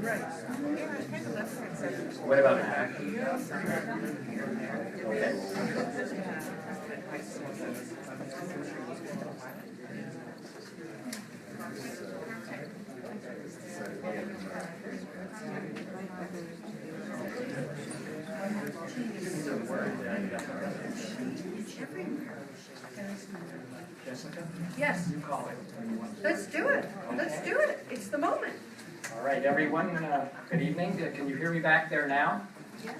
right. What about that? Okay. Jessica? Yes. You call it. Let's do it. Let's do it. It's the moment. All right, everyone, good evening. Can you hear me back there now? Yes.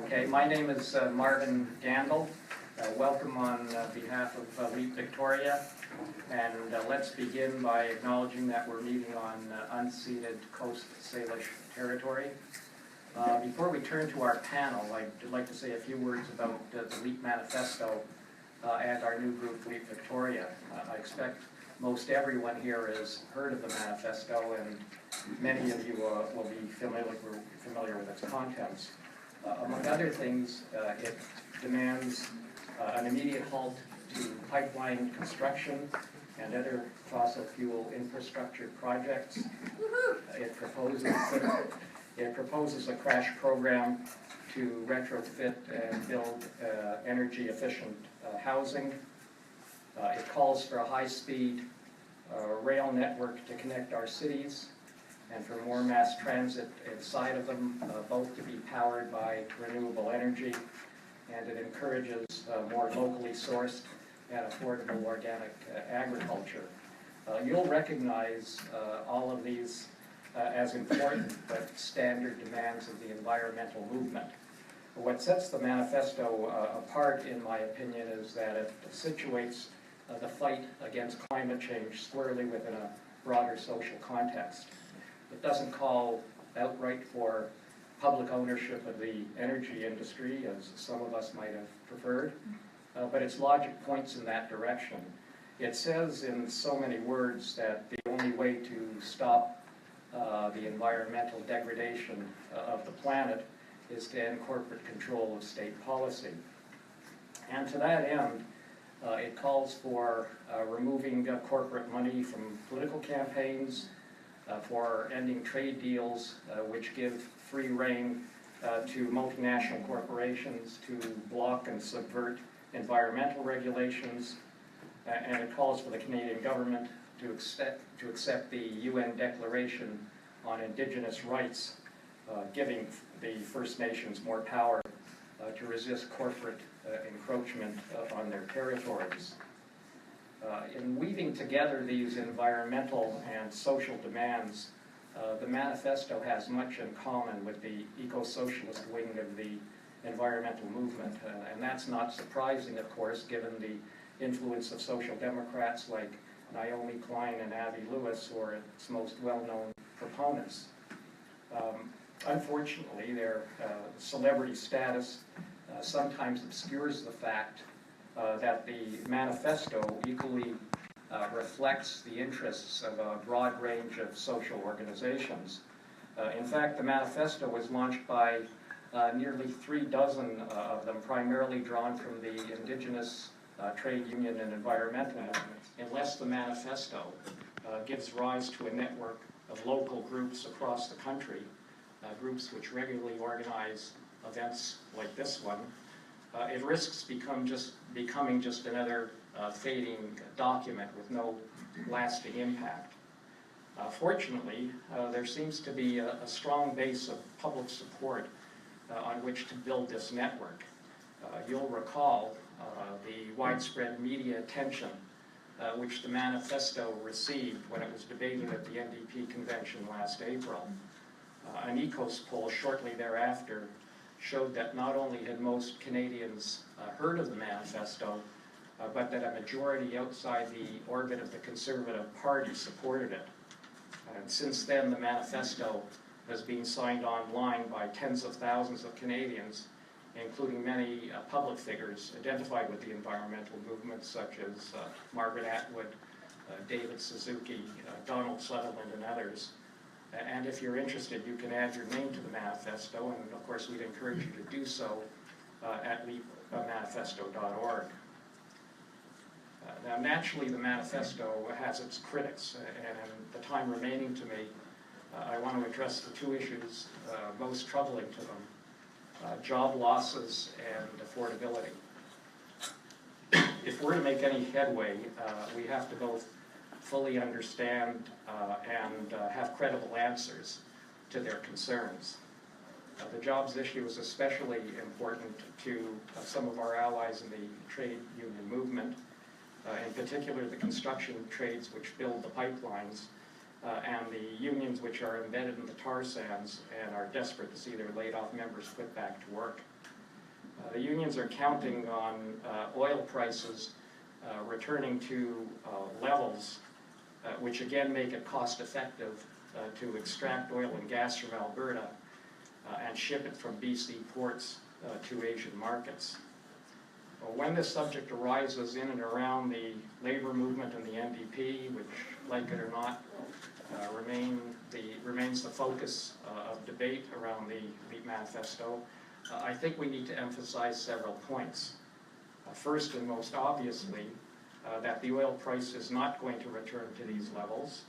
Okay, my name is Marvin Gandel. Welcome on behalf of LEAP Victoria. And let's begin by acknowledging that we're meeting on unceded Coast Salish territory. Before we turn to our panel, I'd like to say a few words about the LEAP Manifesto and our new group, LEAP Victoria. I expect most everyone here has heard of the manifesto, and many of you will be familiar with its contents. Among other things, it demands an immediate halt to pipeline construction and other fossil fuel infrastructure projects. It proposes a crash program to retrofit and build energy efficient housing. It calls for a high-speed rail network to connect our cities and for more mass transit inside of them, both to be powered by renewable energy, and it encourages more locally sourced and affordable organic agriculture. You'll recognize all of these as important but standard demands of the environmental movement. What sets the manifesto apart, in my opinion, is that it situates the fight against climate change squarely within a broader social context. It doesn't call outright for public ownership of the energy industry, as some of us might have preferred, but its logic points in that direction. It says in so many words that the only way to stop the environmental degradation of the planet is to end corporate control of state policy. And to that end, it calls for removing corporate money from political campaigns, for ending trade deals which give free rein to multinational corporations to block and subvert environmental regulations, and it calls for the Canadian government to accept the UN Declaration on Indigenous Rights, giving the First Nations more power to resist corporate encroachment on their territories. In weaving together these environmental and social demands, the manifesto has much in common with the eco-socialist wing of the environmental movement, and that's not surprising, of course, given the influence of social democrats like Naomi Klein and Avi Lewis, who are its most well-known proponents. Unfortunately, their celebrity status sometimes obscures the fact that the manifesto equally reflects the interests of a broad range of social organizations. In fact, the manifesto was launched by nearly 36 of them, primarily drawn from the Indigenous trade union and environmental movements. Unless the manifesto gives rise to a network of local groups across the country, groups which regularly organize events like this one, it risks becoming just another fading document with no lasting impact. Fortunately, there seems to be a strong base of public support on which to build this network. You'll recall the widespread media attention which the manifesto received when it was debated at the NDP convention last April. An ECOS poll shortly thereafter showed that not only had most Canadians heard of the manifesto, but that a majority outside the orbit of the Conservative Party supported it. And since then, the manifesto has been signed online by tens of thousands of Canadians, including many public figures identified with the environmental movement, such as Margaret Atwood, David Suzuki, Donald Sutherland, and others. And if you're interested, you can add your name to the manifesto, and of course we'd encourage you to do so at leapmanifesto.org. Now, naturally, the manifesto has its critics, and in the time remaining to me, I want to address the two issues most troubling to them, job losses and affordability. If we're to make any headway, we have to both fully understand and have credible answers to their concerns. The jobs issue is especially important to some of our allies in the trade union movement, in particular the construction trades which build the pipelines, and the unions which are embedded in the tar sands and are desperate to see their laid-off members put back to work. The unions are counting on oil prices returning to levels which again make it cost-effective to extract oil and gas from Alberta and ship it from BC ports to Asian markets. When this subject arises in and around the labor movement and the NDP, which, like it or not, remains the focus of debate around the Manifesto, I think we need to emphasize several points. First and most obviously, that the oil price is not going to return to these levels,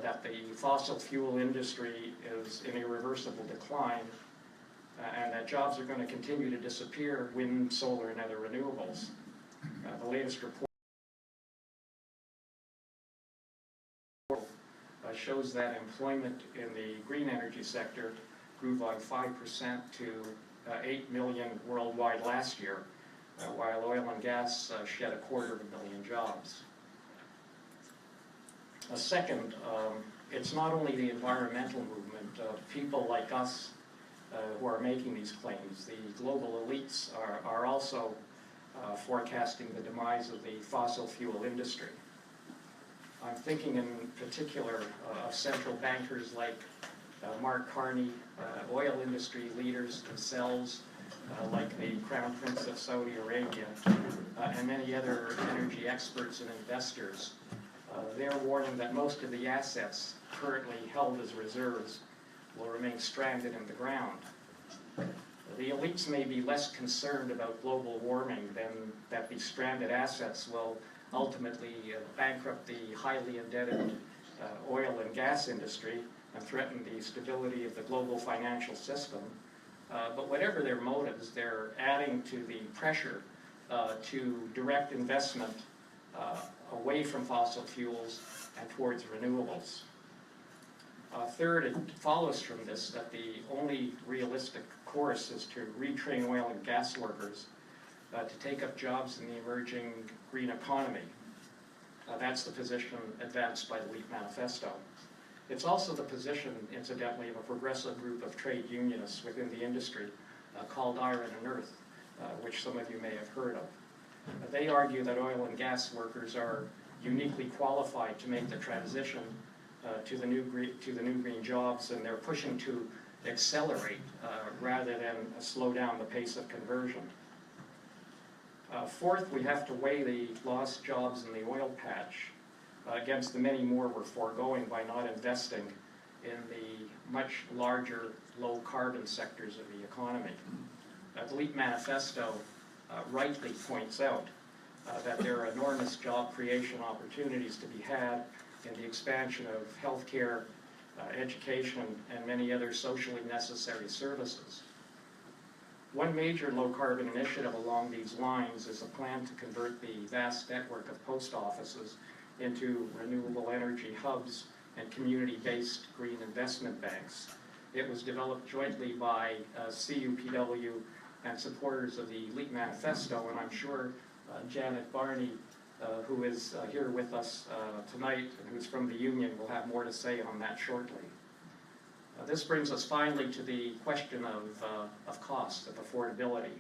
that the fossil fuel industry is in irreversible decline, and that jobs are going to continue to disappear, wind, solar, and other renewables. The latest report shows that employment in the green energy sector grew by 5% to 8 million worldwide last year, while oil and gas shed 250,000 jobs. Second, it's not only the environmental movement, people like us who are making these claims. The global elites are also forecasting the demise of the fossil fuel industry. I'm thinking in particular of central bankers like Mark Carney, oil industry leaders themselves, like the Crown Prince of Saudi Arabia, and many other energy experts and investors. They're warning that most of the assets currently held as reserves will remain stranded in the ground. The elites may be less concerned about global warming than that these stranded assets will ultimately bankrupt the highly indebted oil and gas industry and threaten the stability of the global financial system. But whatever their motives, they're adding to the pressure to direct investment away from fossil fuels and towards renewables. Third, it follows from this that the only realistic course is to retrain oil and gas workers to take up jobs in the emerging green economy. That's the position advanced by the LEAP Manifesto. It's also the position, incidentally, of a progressive group of trade unionists within the industry called Iron and Earth, which some of you may have heard of. They argue that oil and gas workers are uniquely qualified to make the transition to the new green jobs, and they're pushing to accelerate rather than slow down the pace of conversion. Fourth, we have to weigh the lost jobs in the oil patch against the many more we're foregoing by not investing in the much larger low-carbon sectors of the economy. The LEAP Manifesto rightly points out that there are enormous job creation opportunities to be had in the expansion of healthcare, education, and many other socially necessary services. One major low-carbon initiative along these lines is a plan to convert the vast network of post offices into renewable energy hubs and community-based green investment banks. It was developed jointly by CUPW and supporters of the LEAP Manifesto, and I'm sure Janet Barney, who is here with us tonight and who's from the union, will have more to say on that shortly. This brings us finally to the question of cost, of affordability.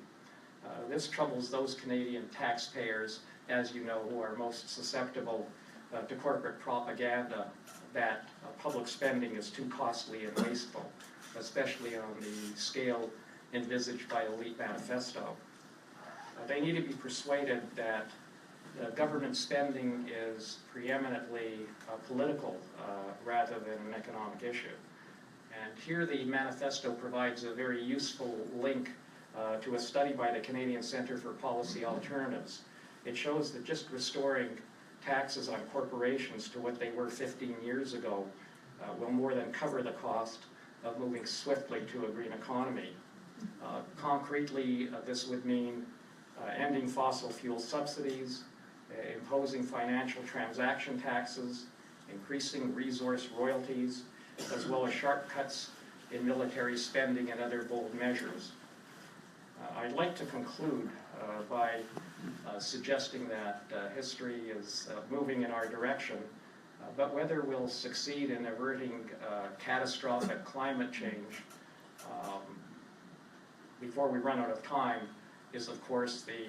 This troubles those Canadian taxpayers, as you know, who are most susceptible to corporate propaganda that public spending is too costly and wasteful, especially on the scale envisaged by the LEAP Manifesto. They need to be persuaded that government spending is preeminently political rather than an economic issue. And here the manifesto provides a very useful link to a study by the Canadian Centre for Policy Alternatives. It shows that just restoring taxes on corporations to what they were 15 years ago will more than cover the cost of moving swiftly to a green economy. Concretely, this would mean ending fossil fuel subsidies, imposing financial transaction taxes, increasing resource royalties, as well as sharp cuts in military spending and other bold measures. I'd like to conclude by suggesting that history is moving in our direction, but whether we'll succeed in averting catastrophic climate change before we run out of time is, of course, the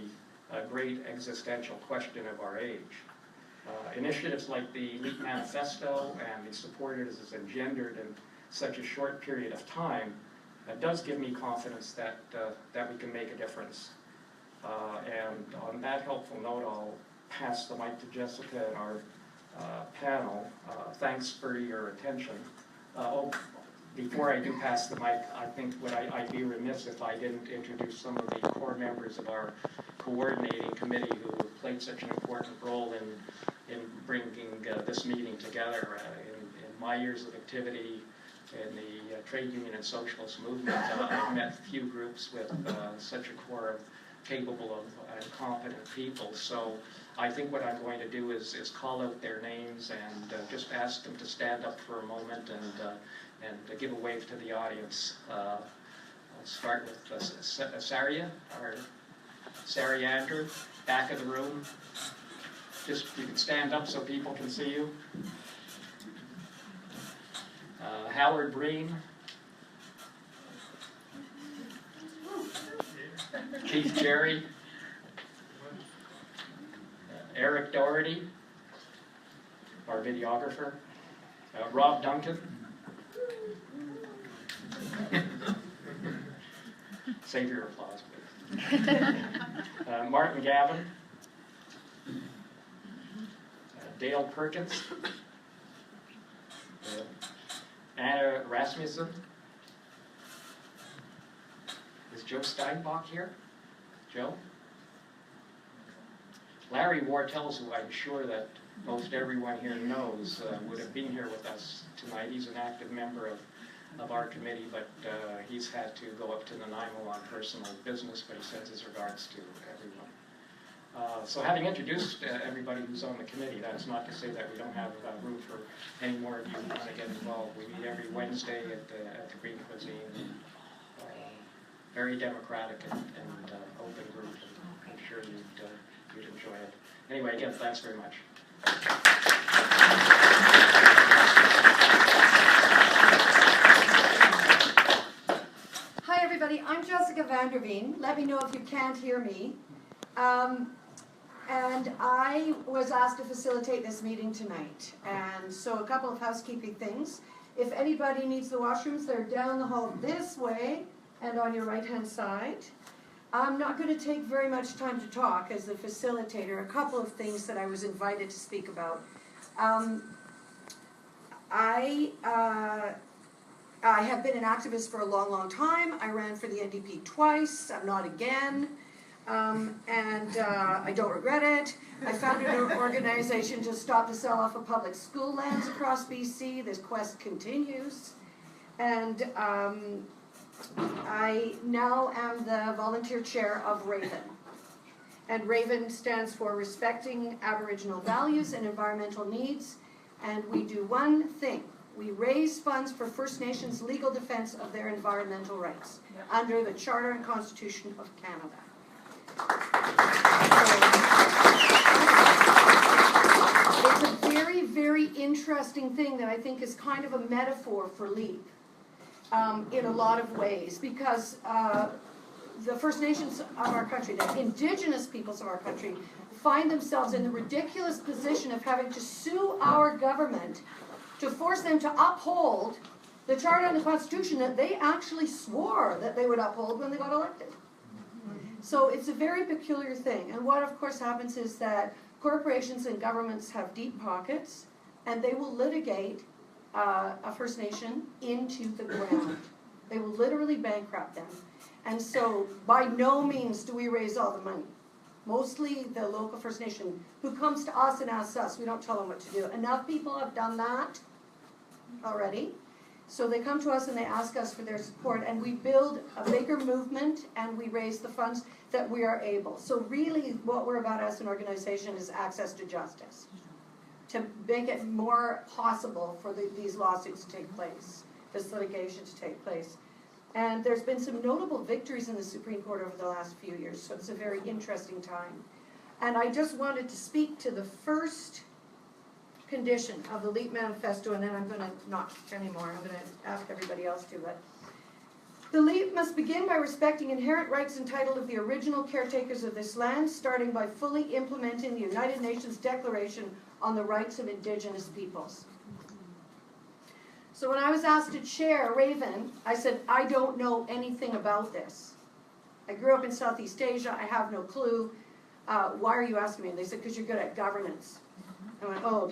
great existential question of our age. Initiatives like the LEAP Manifesto and the support it has engendered in such a short period of time does give me confidence that we can make a difference. And on that helpful note, I'll pass the mic to Jessica and our panel. Thanks for your attention. Before I do pass the mic, I think I'd be remiss if I didn't introduce some of the core members of our coordinating committee who played such an important role in bringing this meeting together. In my years of activity in the trade union and socialist movement, I've met few groups with such a core of capable and competent people. So I think what I'm going to do is call out their names and just ask them to stand up for a moment and give a wave to the audience. I'll start with Saria, or Saria Andrew, back of the room. Just, you can stand up so people can see you. Howard Breen. Keith Jerry. Eric Doherty, our videographer. Rob Duncan. Save your applause, please. Martin Gavin. Dale Perkins. Anna Rasmussen. Is Joe Steinbach here? Joe? Larry Wartels, who I'm sure that most everyone here knows, would have been here with us tonight. He's an active member of our committee, but he's had to go up to Nanaimo on personal business, but he sends his regards to everyone. So having introduced everybody who's on the committee, that's not to say that we don't have room for any more of you who want to get involved. We meet every Wednesday at the Green Cuisine. Very democratic and open group, and I'm sure you'd enjoy it. Anyway, again, thanks very much. Hi everybody, I'm Jessica Vanderveen. Let me know if you can't hear me. And I was asked to facilitate this meeting tonight. And so a couple of housekeeping things. If anybody needs the washrooms, they're down the hall this way and on your right-hand side. I'm not going to take very much time to talk as the facilitator. A couple of things that I was invited to speak about. I have been an activist for a long, long time. I ran for the NDP twice. I'm not again. And I don't regret it. I founded an organization to stop the sell-off of public school lands across BC. This quest continues. And I now am the volunteer chair of Raven. And Raven stands for Respecting Aboriginal Values and Environmental Needs. And we do one thing. We raise funds for First Nations legal defense of their environmental rights under the Charter and Constitution of Canada. It's a very, very interesting thing that I think is kind of a metaphor for LEAP in a lot of ways, because the First Nations of our country, the Indigenous peoples of our country, find themselves in the ridiculous position of having to sue our government to force them to uphold the Charter and the Constitution that they actually swore that they would uphold when they got elected. So it's a very peculiar thing. And what of course happens is that corporations and governments have deep pockets, and they will litigate a First Nation into the ground. They will literally bankrupt them. And so by no means do we raise all the money. Mostly the local First Nation who comes to us and asks us, we don't tell them what to do. Enough people have done that already. So they come to us and they ask us for their support, and we build a bigger movement and we raise the funds that we are able. So really what we're about as an organization is access to justice, to make it more possible for these lawsuits to take place, this litigation to take place. And there's been some notable victories in the Supreme Court over the last few years, so it's a very interesting time. And I just wanted to speak to the first condition of the LEAP Manifesto, and then I'm going to not anymore. I'm going to ask everybody else to. But the LEAP must begin by respecting inherent rights and title of the original caretakers of this land, starting by fully implementing the United Nations Declaration on the Rights of Indigenous Peoples. So when I was asked to chair Raven, I said, I don't know anything about this. I grew up in Southeast Asia. I have no clue. Why are you asking me? And they said, because you're good at governance. I went, oh,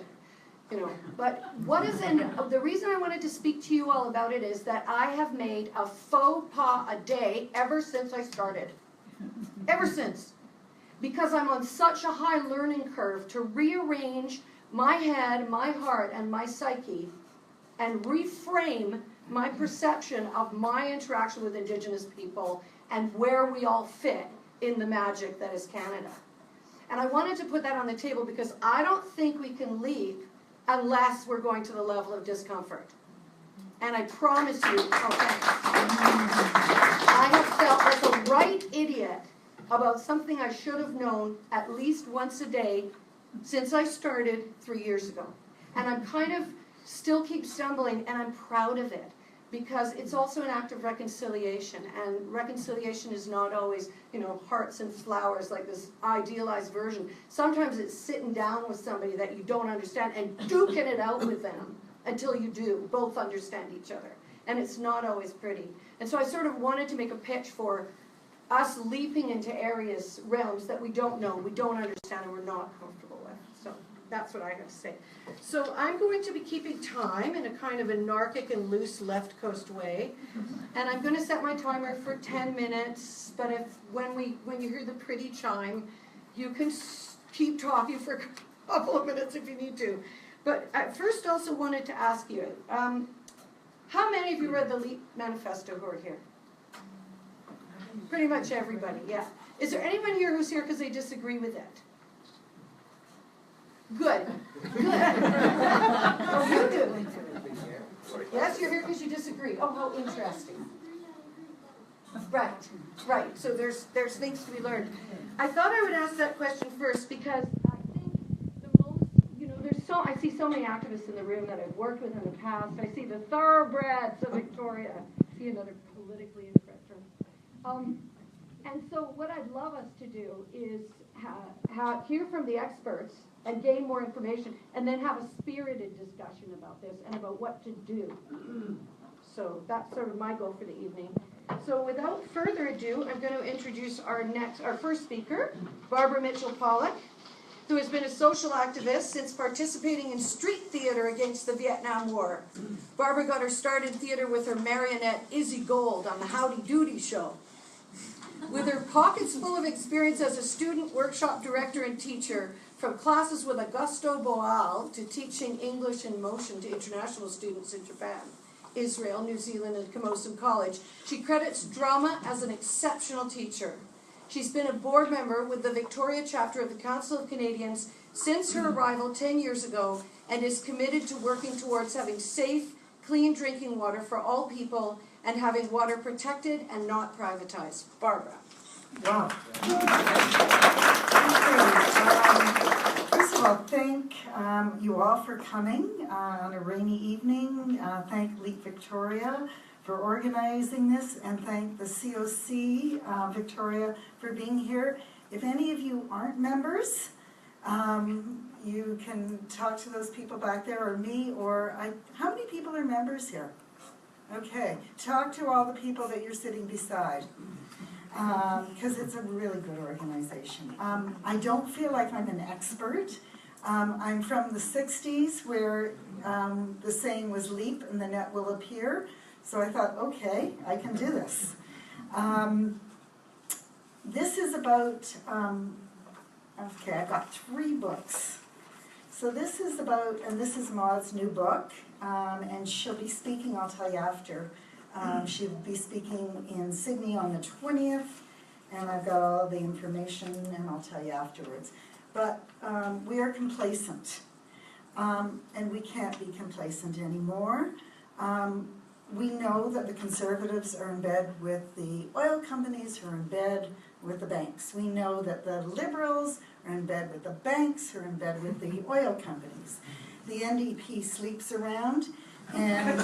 you know. But what is, and the reason I wanted to speak to you all about it is that I have made a faux pas a day ever since I started. Ever since. Because I'm on such a high learning curve to rearrange my head, my heart, and my psyche and reframe my perception of my interaction with Indigenous people and where we all fit in the magic that is Canada. And I wanted to put that on the table because I don't think we can leap unless we're going to the level of discomfort. And I promise you, I have felt like a right idiot about something I should have known at least once a day since I started 3 years ago. And I'm kind of still keep stumbling, and I'm proud of it. Because it's also an act of reconciliation, and reconciliation is not always, you know, hearts and flowers like this idealized version. Sometimes it's sitting down with somebody that you don't understand and duking it out with them until you do both understand each other. And it's not always pretty. And so I sort of wanted to make a pitch for us leaping into areas, realms that we don't know, we don't understand, and we're not comfortable with. So that's what I have to say. So I'm going to be keeping time in a kind of anarchic and loose left coast way. And I'm going to set my timer for 10 minutes, but if when you hear the pretty chime, you can keep talking for a couple of minutes if you need to. But I first also wanted to ask you, how many of you read the LEAP Manifesto who are here? Pretty much everybody, yeah. Is there anyone here who's here because they disagree with it? Good. Good. Oh, you do. Yes, you're here because you disagree. Oh, how interesting. Right, right. So there's things to be learned. I thought I would ask that question first because I think the most, you know, I see so many activists in the room that I've worked with in the past. I see the thoroughbreds of Victoria. I see another politically incorrect term. And so what I'd love us to do is hear from the experts and gain more information, and then have a spirited discussion about this and about what to do. So that's sort of my goal for the evening. So without further ado, I'm going to introduce our first speaker, Barbara Mitchell-Pollock, who has been a social activist since participating in street theater against the Vietnam War. Barbara got her start in theater with her marionette Izzy Gold on the Howdy Doody show. With her pockets full of experience as a student, workshop director, and teacher, from classes with Augusto Boal to teaching English in motion to international students in Japan, Israel, New Zealand, and Camosun College, she credits drama as an exceptional teacher. She's been a board member with the Victoria chapter of the Council of Canadians since her arrival 10 years ago and is committed to working towards having safe, clean drinking water for all people and having water protected and not privatized. Barbara. Wow. First of all, thank you all for coming on a rainy evening. Thank LEAP Victoria for organizing this, and thank the COC Victoria for being here. If any of you aren't members, you can talk to those people back there, or me, or how many people are members here? Okay, talk to all the people that you're sitting beside, because it's a really good organization. I don't feel like I'm an expert. I'm from the 60s, where the saying was leap and the net will appear. So I thought, okay, I can do this. This is about, okay, I've got 3 books. So this is about, and this is Maud's new book, and she'll be speaking, I'll tell you after. She'll be speaking in Sydney on the 20th, and I've got all the information, and I'll tell you afterwards. But we are complacent, and we can't be complacent anymore. We know that the Conservatives are in bed with the oil companies who are in bed with the banks. We know that the Liberals are in bed with the banks who are in bed with the oil companies. The NDP sleeps around, and,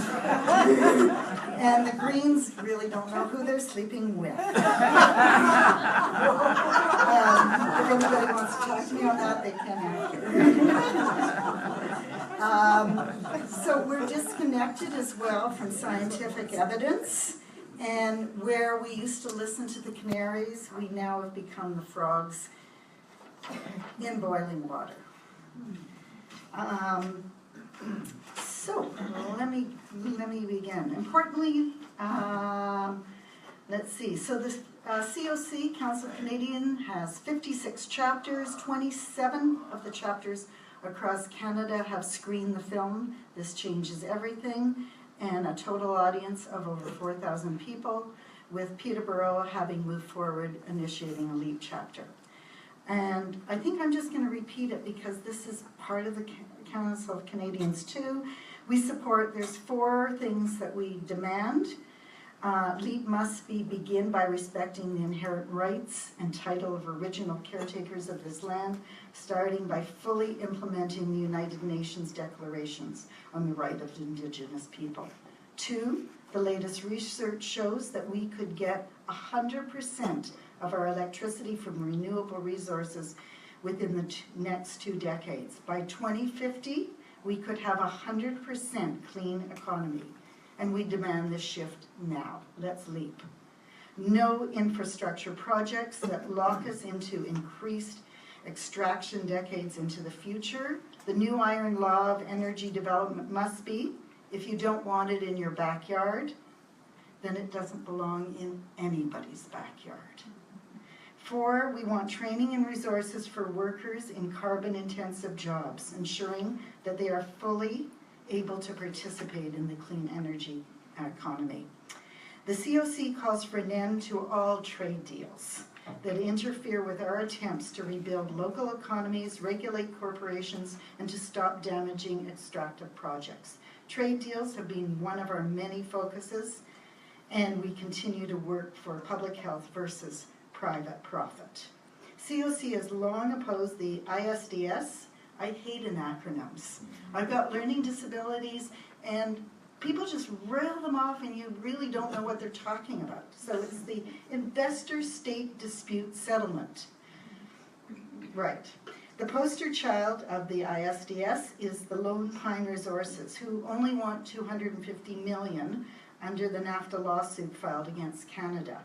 and the Greens really don't know who they're sleeping with. If anybody wants to talk to me on that, they can after. So we're disconnected as well from scientific evidence, and where we used to listen to the canaries, we now have become the frogs in boiling water. So let me begin. Importantly, let's see. So the COC, Council Canadian, has 56 chapters. 27 of the chapters across Canada have screened the film. This changes everything, and a total audience of over 4,000 people, with Peterborough having moved forward, initiating a LEAP chapter. And I think I'm just going to repeat it because this is part of the Council of Canadians too. We support, there's 4 things that we demand. LEAP must begin by respecting the inherent rights and title of original caretakers of this land, starting by fully implementing the United Nations declarations on the right of Indigenous people. 2, the latest research shows that we could get 100% of our electricity from renewable resources within the next 2 decades. By 2050, we could have 100% clean economy, and we demand this shift now. Let's leap. No infrastructure projects that lock us into increased extraction decades into the future. The new iron law of energy development must be, if you don't want it in your backyard, then it doesn't belong in anybody's backyard. 4, we want training and resources for workers in carbon-intensive jobs, ensuring that they are fully able to participate in the clean energy economy. The COC calls for an end to all trade deals that interfere with our attempts to rebuild local economies, regulate corporations, and to stop damaging extractive projects. Trade deals have been one of our many focuses, and we continue to work for public health versus private profit. COC has long opposed the ISDS. I hate acronyms. I've got learning disabilities, and people just rail them off and you really don't know what they're talking about. So it's the Investor-State Dispute Settlement. Right. The poster child of the ISDS is the Lone Pine Resources, who only want $250 million under the NAFTA lawsuit filed against Canada.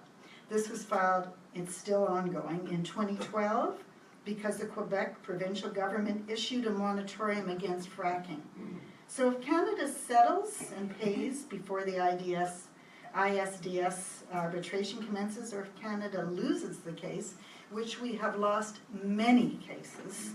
This was filed, it's still ongoing, in 2012 because the Quebec provincial government issued a moratorium against fracking. So if Canada settles and pays before the ISDS arbitration commences, or if Canada loses the case, which we have lost many cases,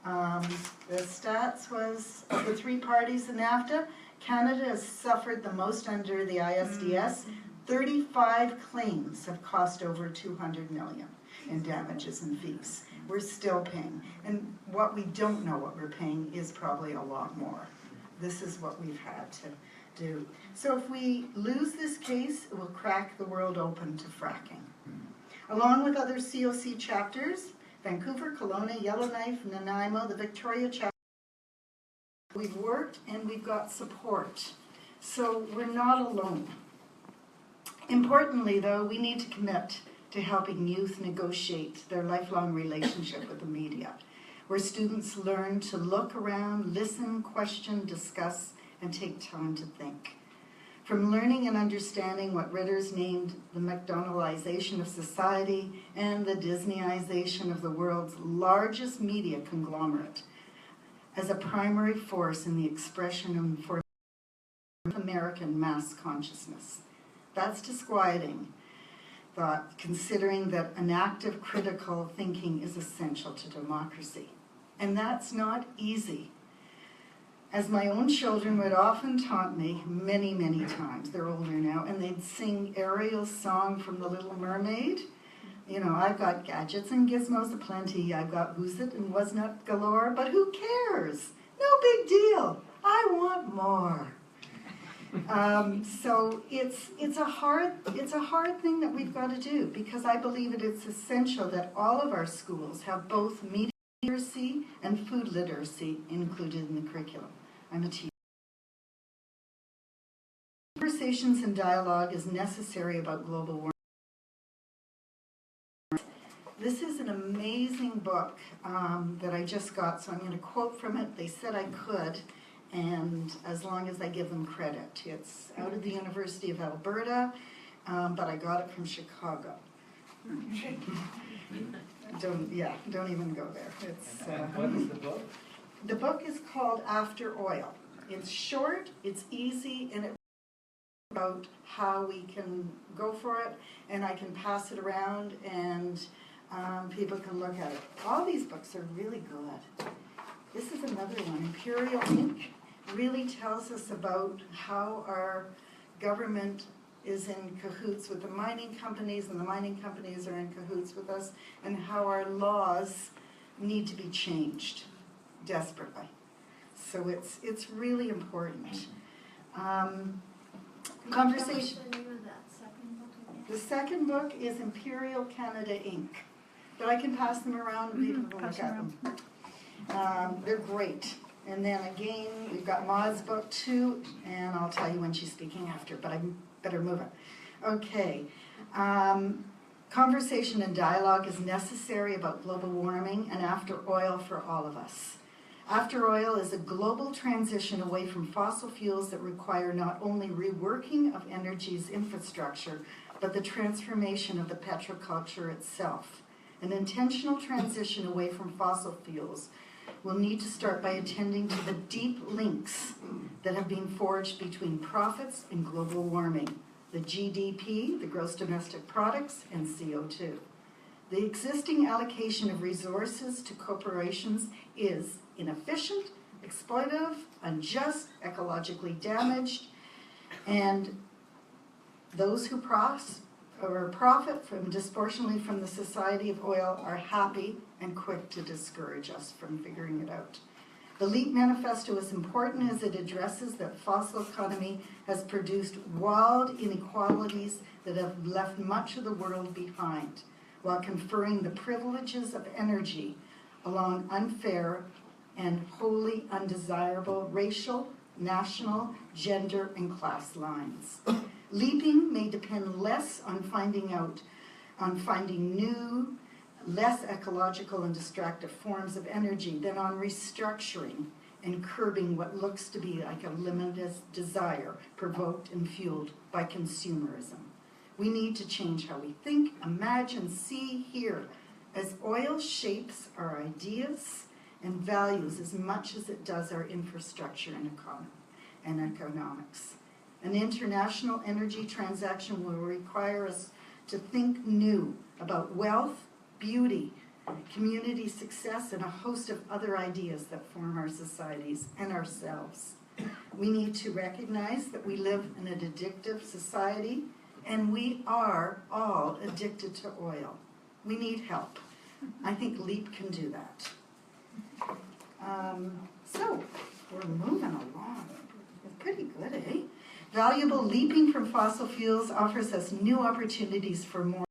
the stats was, of the 3 parties in NAFTA, Canada has suffered the most under the ISDS. 35 claims have cost over $200 million in damages and fees. We're still paying. And what we don't know what we're paying is probably a lot more. This is what we've had to do. So if we lose this case, it will crack the world open to fracking. Along with other COC chapters, Vancouver, Kelowna, Yellowknife, Nanaimo, the Victoria chapter, we've worked and we've got support. So we're not alone. Importantly, though, we need to commit to helping youth negotiate their lifelong relationship with the media, where students learn to look around, listen, question, discuss, and take time to think. From learning and understanding what Ritter's named the McDonaldization of society and the Disneyization of the world's largest media conglomerate as a primary force in the expression for American mass consciousness. That's disquieting thought, considering that an active critical thinking is essential to democracy. And that's not easy. As my own children would often taunt me many, many times, they're older now, and they'd sing Ariel's song from The Little Mermaid. You know, I've got gadgets and gizmos aplenty, I've got who's it and was not galore, but who cares? No big deal, I want more. So it's a hard thing that we've got to do, because I believe it's essential that all of our schools have both media literacy and food literacy included in the curriculum. I'm a teacher. Conversations and dialogue is necessary about global warming. This is an amazing book that I just got, so I'm going to quote from it. They said I could, and as long as I give them credit. It's out of the University of Alberta, but I got it from Chicago. Don't even go there. It's, what is the book? The book is called After Oil. It's short, it's easy, and it's about how we can go for it, and I can pass it around, and people can look at it. All these books are really good. This is another one, Imperial Inc. really tells us about how our government is in cahoots with the mining companies, and the mining companies are in cahoots with us, and how our laws need to be changed desperately. So it's really important. Conversation. What's the name of that second book again? The second book is Imperial Canada Inc. But I can pass them around and people can look at them. They're great. And then again, we've got Maud's book too, and I'll tell you when she's speaking after, but I better move it. Okay. Conversation and dialogue is necessary about global warming and after oil for all of us. After oil is a global transition away from fossil fuels that require not only reworking of energy's infrastructure, but the transformation of the petroculture itself. An intentional transition away from fossil fuels will need to start by attending to the deep links that have been forged between profits and global warming, the GDP, the gross domestic products, and CO2. The existing allocation of resources to corporations is inefficient, exploitative, unjust, ecologically damaged, and those who profit from disproportionately from the society of oil are happy and quick to discourage us from figuring it out. The LEAP Manifesto is important as it addresses that fossil economy has produced wild inequalities that have left much of the world behind, while conferring the privileges of energy along unfair and wholly undesirable racial, national, gender, and class lines. Leaping may depend less on finding new, less ecological and destructive forms of energy than on restructuring and curbing what looks to be like a limitless desire provoked and fueled by consumerism. We need to change how we think, imagine, see, hear, as oil shapes our ideas and values as much as it does our infrastructure and economics. An international energy transaction will require us to think new about wealth, beauty, community success, and a host of other ideas that form our societies and ourselves. We need to recognize that we live in an addictive society, and we are all addicted to oil. We need help. I think LEAP can do that. So, we're moving along. It's pretty good, eh? Valuable leaping from fossil fuels offers us new opportunities for more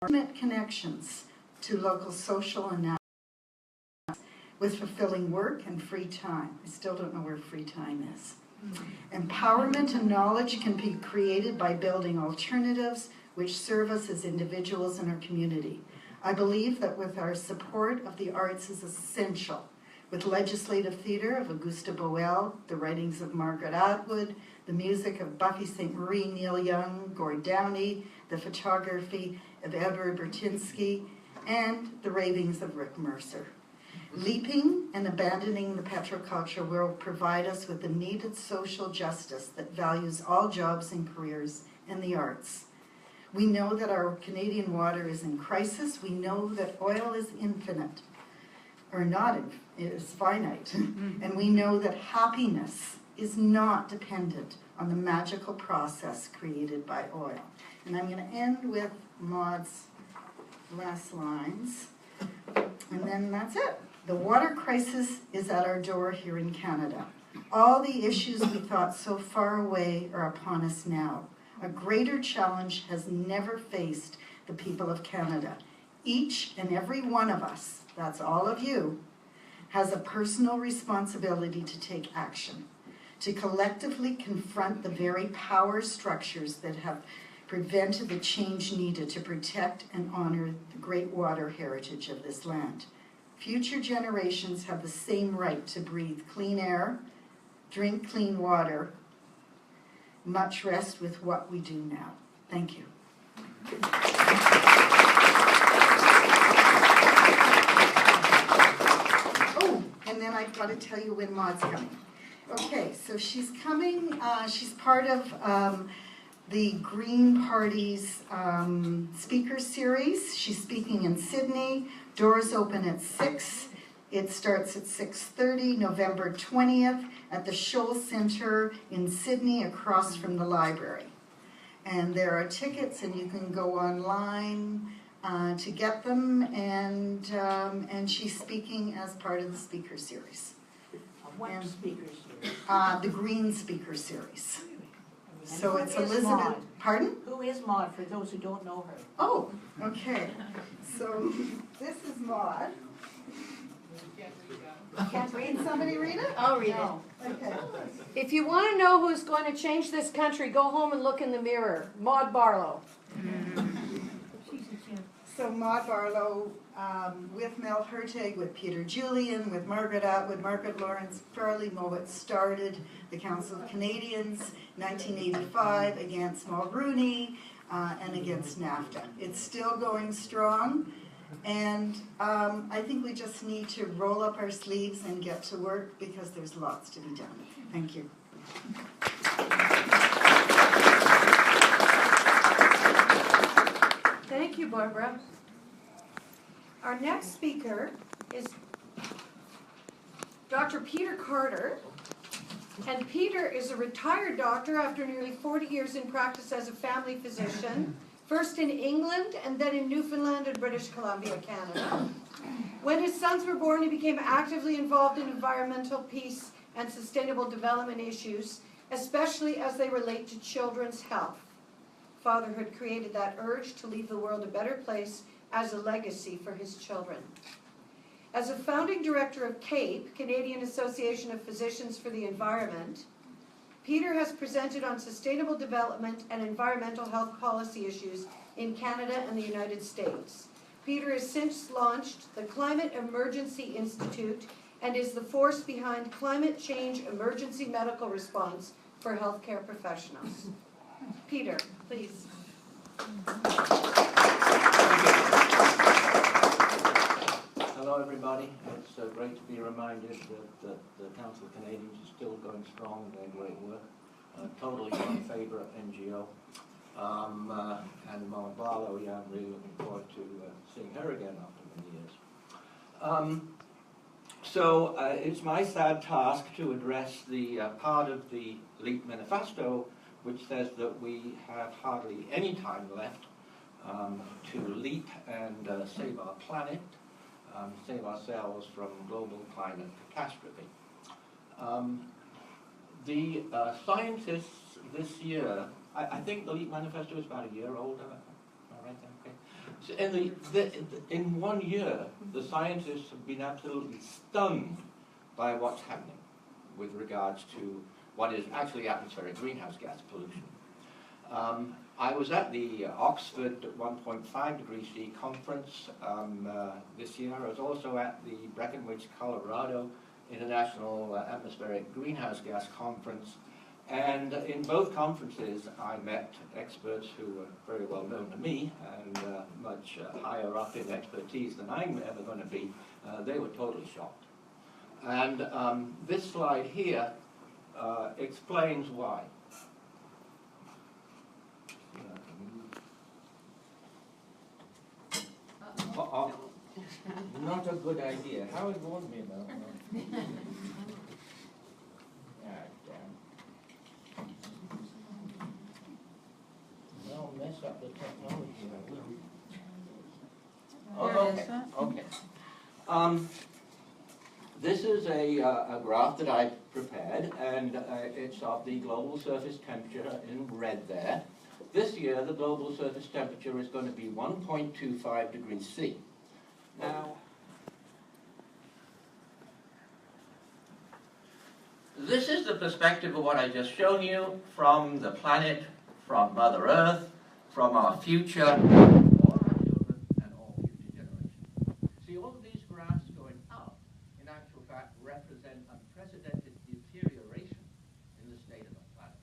intimate connections to local social and national with fulfilling work and free time. I still don't know where free time is. Empowerment and knowledge can be created by building alternatives which serve us as individuals in our community. I believe that with our support of the arts is essential. With legislative theatre of Augusta Boel, the writings of Margaret Atwood, the music of Buffy St. Marie, Neil Young, Gord Downey, the photography of Edward Bertinsky, and the ravings of Rick Mercer. Leaping and abandoning the petroculture will provide us with the needed social justice that values all jobs and careers in the arts. We know that our Canadian water is in crisis. We know that oil is infinite. are not, is finite. And we know that happiness is not dependent on the magical process created by oil. And I'm going to end with Maud's last lines, and then that's it. The water crisis is at our door here in Canada. All the issues we thought so far away are upon us now. A greater challenge has never faced the people of Canada. Each and every one of us, that's all of you, has a personal responsibility to take action, to collectively confront the very power structures that have prevented the change needed to protect and honor the great water heritage of this land. Future generations have the same right to breathe clean air, drink clean water. Much rest with what we do now. Thank you. Oh, and then I've got to tell you when Maud's coming. Okay, so she's coming, she's part of the Green Party's speaker series. She's speaking in Sydney. Doors open at 6. It starts at 6:30, November 20th, at the Scholl Center in Sydney, across from the library. And there are tickets, and you can go online to get them. And she's speaking as part of the speaker series. What speaker series? The Green Speaker Series. And So who it's is Elizabeth. Maud? Pardon? Who is Maud, for those who don't know her? Oh, okay. So this is Maud. Can't read Can somebody read it? I'll read No. Okay. it. If you want to know who's going to change this country, go home and look in the mirror. Maud Barlow. So Maud Barlow, with Mel Hertig, with Peter Julian, with Margaret Atwood, Margaret Lawrence Farley Mowat, started the Council of Canadians 1985 against Mulrooney and against NAFTA. It's still going strong, and I think we just need to roll up our sleeves and get to work because there's lots to be done. Thank you. Thank you, Barbara. Our next speaker is Dr. Peter Carter. And Peter is a retired doctor after nearly 40 years in practice as a family physician, first in England and then in Newfoundland and British Columbia, Canada. When his sons were born, he became actively involved in environmental peace and sustainable development issues, especially as they relate to children's health. Fatherhood created that urge to leave the world a better place as a legacy for his children. As a founding director of CAPE, Canadian Association of Physicians for the Environment, Peter has presented on sustainable development and environmental health policy issues in Canada and the United States. Peter has since launched the Climate Emergency Institute and is the force behind climate change emergency medical response for healthcare professionals. Peter, please. Hello, everybody. It's great to be reminded that the Council of Canadians is still going strong in their great work. Totally my favourite NGO. And Maud Barlow, yeah, I'm really looking forward to seeing her again after many years. So it's my sad task to address the part of the LEAP Manifesto which says that we have hardly any time left to leap and save our planet, save ourselves from global climate catastrophe. The scientists this year, I think the LEAP Manifesto is about a year old, am I right there? Okay. So in 1 year, the scientists have been absolutely stunned by what's happening with regards to what is actually atmospheric greenhouse gas pollution. I was at the Oxford 1.5 degree C conference this year. I was also at the Breckenridge, Colorado International Atmospheric Greenhouse Gas Conference. And in both conferences, I met experts who were very well known to me and much higher up in expertise than I'm ever going to be. They were totally shocked. And this slide here explains why. Not a good idea. Howard warned me about that. Ah, damn. I'll mess up the technology, I will. Oh, okay, okay. This is a graph that I prepared, and it's of the global surface temperature in red there. This year, the global surface temperature is going to be 1.25 degrees C. Now, this is the perspective of what I just shown you from the planet, from Mother Earth, from our future, all our children, and all future generations. See, all of these graphs going up, in actual fact, represent unprecedented deterioration in the state of the planet.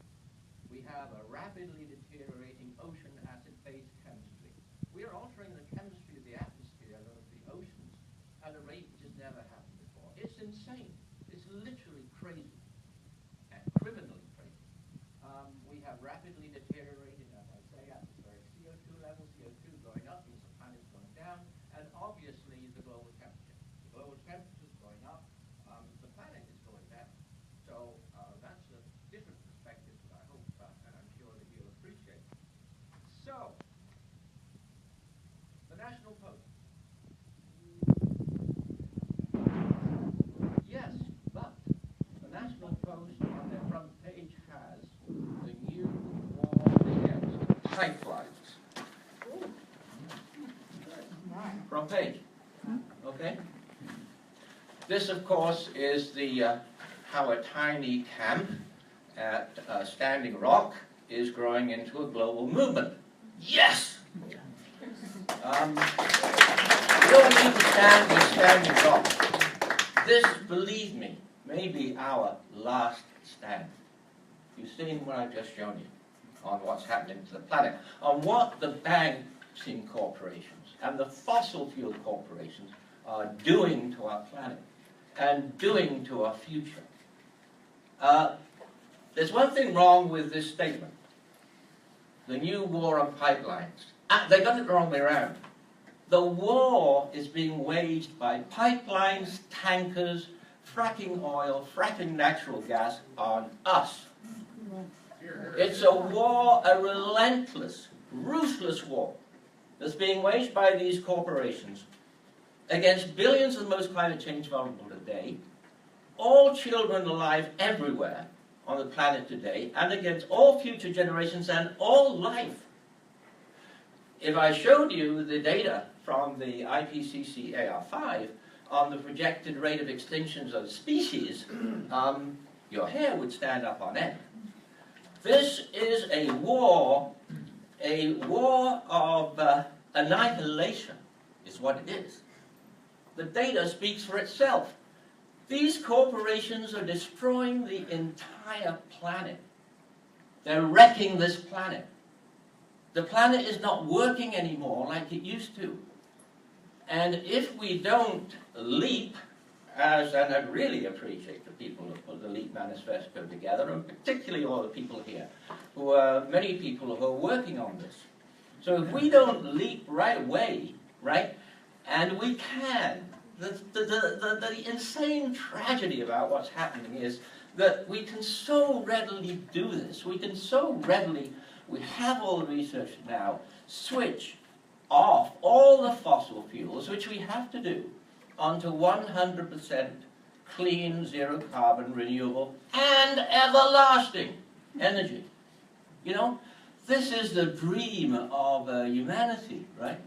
We have a rapidly deteriorating ocean acid-base chemistry. We are altering the chemistry of the atmosphere and of the oceans at a rate which has never happened before. It's insane. It's literally crazy and criminally crazy. We have rapidly deteriorating, as I say, atmospheric CO2 levels. CO2 going up means the planet's going down, and obviously the global temperature. The global temperature is going up, the planet is going down. So that's a different perspective that I hope and I'm sure that you'll appreciate. So, the National Post. Yes, but the National Post on their front page has the new war against pipelines. Front page. Okay? This, of course, is the how a tiny camp at Standing Rock is growing into a global movement. Yes! We don't need to stand with Standing Rock. This, believe me, may be our last stand. You've seen what I've just shown you on what's happening to the planet, on what the banking corporations and the fossil fuel corporations are doing to our planet and doing to our future. There's one thing wrong with this statement. The new war on pipelines. They got it the wrong way around. The war is being waged by pipelines, tankers, fracking oil, fracking natural gas on us. It's a war, a relentless, ruthless war that's being waged by these corporations against billions of the most climate change vulnerable today, all children alive everywhere on the planet today, and against all future generations and all life. If I showed you the data from the IPCC AR5 on the projected rate of extinctions of species, your hair would stand up on end. This is a war of annihilation, is what it is. The data speaks for itself. These corporations are destroying the entire planet. They're wrecking this planet. The planet is not working anymore like it used to. And if we don't leap, and I really appreciate the people who put the LEAP Manifesto together, and particularly all the people here, who are many people who are working on this. So if we don't leap right away, right, and we can, the insane tragedy about what's happening is that we can so readily do this. We can so readily, we have all the research now, switch off all the fossil fuels, which we have to do, onto 100% clean, zero carbon, renewable, and everlasting energy. You know, this is the dream of humanity, right?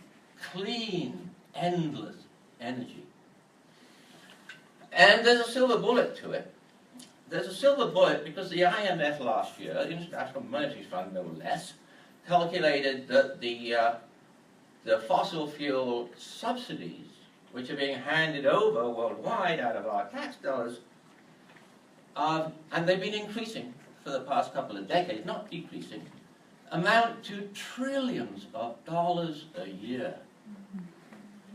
Clean, endless energy. And there's a silver bullet to it. There's a silver bullet because the IMF last year, the International Monetary Fund no less, calculated that the fossil fuel subsidies, which are being handed over worldwide out of our tax dollars, and they've been increasing for the past couple of decades, not decreasing, amount to trillions of dollars a year.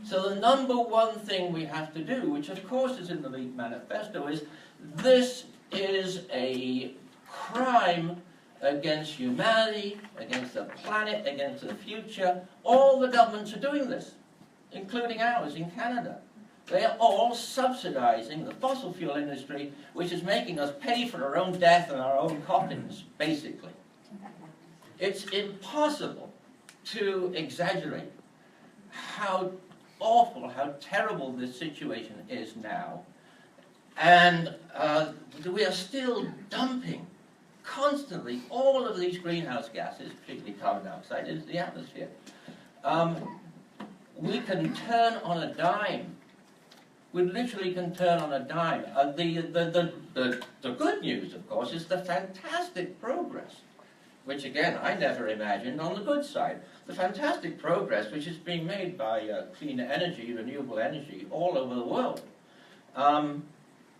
So the number one thing we have to do, which of course is in the LEAP Manifesto, is this is a crime against humanity, against the planet, against the future. All the governments are doing this, including ours in Canada. They are all subsidizing the fossil fuel industry, which is making us pay for our own death and our own coffins, basically. It's impossible to exaggerate how awful, how terrible this situation is now. And we are still dumping constantly all of these greenhouse gases, particularly carbon dioxide, into the atmosphere. We can turn on a dime. We literally can turn on a dime. The good news, of course, is the fantastic progress, which again, I never imagined on the good side. The fantastic progress which is being made by clean energy, renewable energy, all over the world.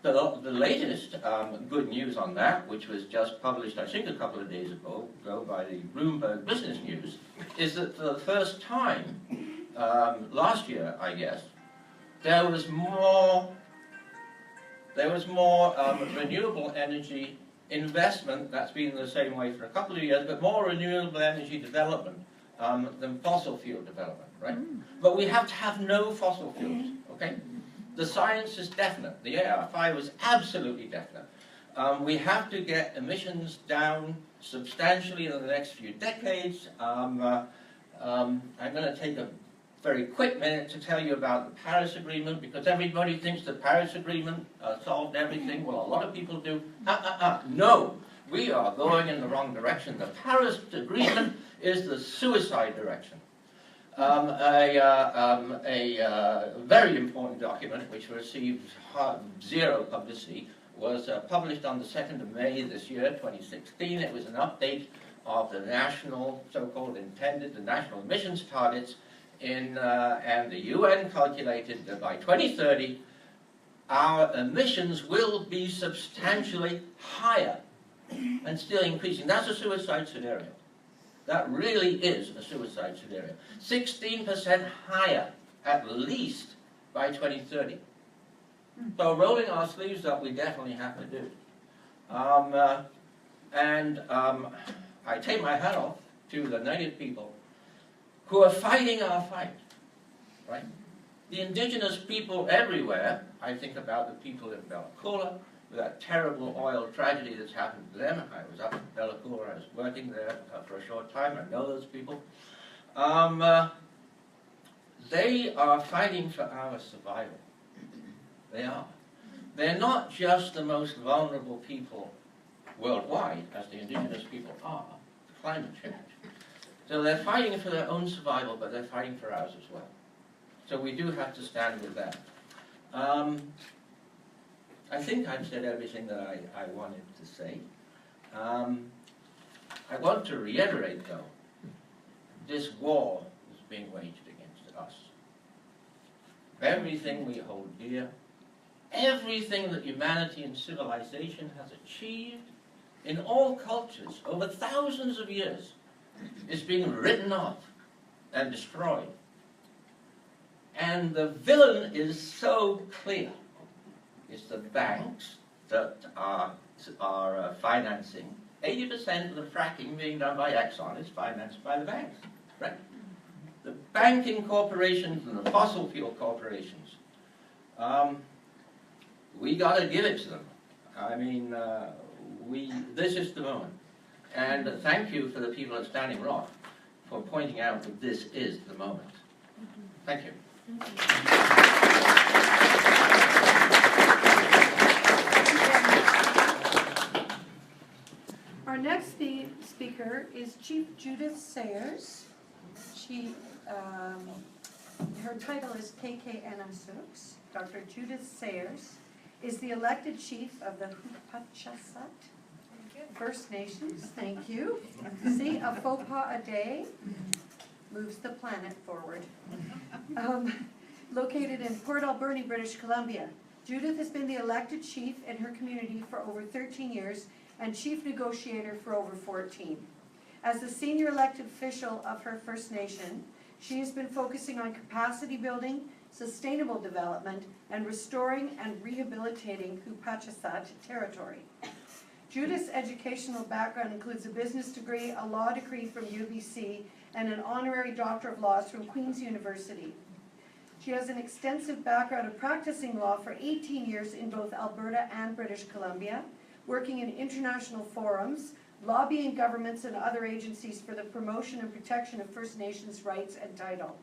The latest good news on that, which was just published, I think, a couple of days ago by the Bloomberg Business News, is that for the first time, last year, I guess, there was more renewable energy investment. That's been the same way for a couple of years, but more renewable energy development than fossil fuel development, right? But we have to have no fossil fuels, okay? The science is definite. The AR5 was absolutely definite. We have to get emissions down substantially in the next few decades. I'm going to take a very quick minute to tell you about the Paris Agreement, because everybody thinks the Paris Agreement solved everything. Well, a lot of people do. No, we are going in the wrong direction. The Paris Agreement is the suicide direction. A very important document which received zero publicity was published on the 2nd of May this year, 2016. It was an update of the national, so-called the national emissions targets and the UN calculated that by 2030 our emissions will be substantially higher and still increasing. That's a suicide scenario. That really is a suicide scenario. 16% higher, at least, by 2030. So rolling our sleeves up, we definitely have to do. I take my hat off to the native people who are fighting our fight, right? The indigenous people everywhere, I think about the people in Bella Coola, that terrible oil tragedy that's happened to them. I was up in Bella Coola, I was working there for a short time, I know those people. They are fighting for our survival. They are. They're not just the most vulnerable people worldwide, as the indigenous people are, to climate change. So they're fighting for their own survival, but they're fighting for ours as well. So we do have to stand with that. I think I've said everything that I wanted to say. I want to reiterate, though, this war is being waged against us. Everything we hold dear, everything that humanity and civilization has achieved in all cultures over thousands of years is being written off and destroyed. And the villain is so clear. It's the banks that are financing. 80% of the fracking being done by Exxon is financed by the banks, right? The banking corporations and the fossil fuel corporations. We got to give it to them. I mean, this is the moment. And thank you for the people at Standing Rock for pointing out that this is the moment. Thank you. Our next speaker is Chief Judith Sayers. She, her title is KKNSUX. Dr. Judith Sayers is the elected chief of the Hupachasat First Nations. Thank you. See, a faux pas a day moves the planet forward. Located in Port Alberni, British Columbia. Judith has been the elected chief in her community for over 13 years and chief negotiator for over 14. As the senior elected official of her First Nation, she has been focusing on capacity building, sustainable development, and restoring and rehabilitating Hupachasat territory. Judith's educational background includes a business degree, a law degree from UBC, and an honorary Doctor of Laws from Queen's University. She has an extensive background of practicing law for 18 years in both Alberta and British Columbia, working in international forums, lobbying governments and other agencies for the promotion and protection of First Nations rights and title.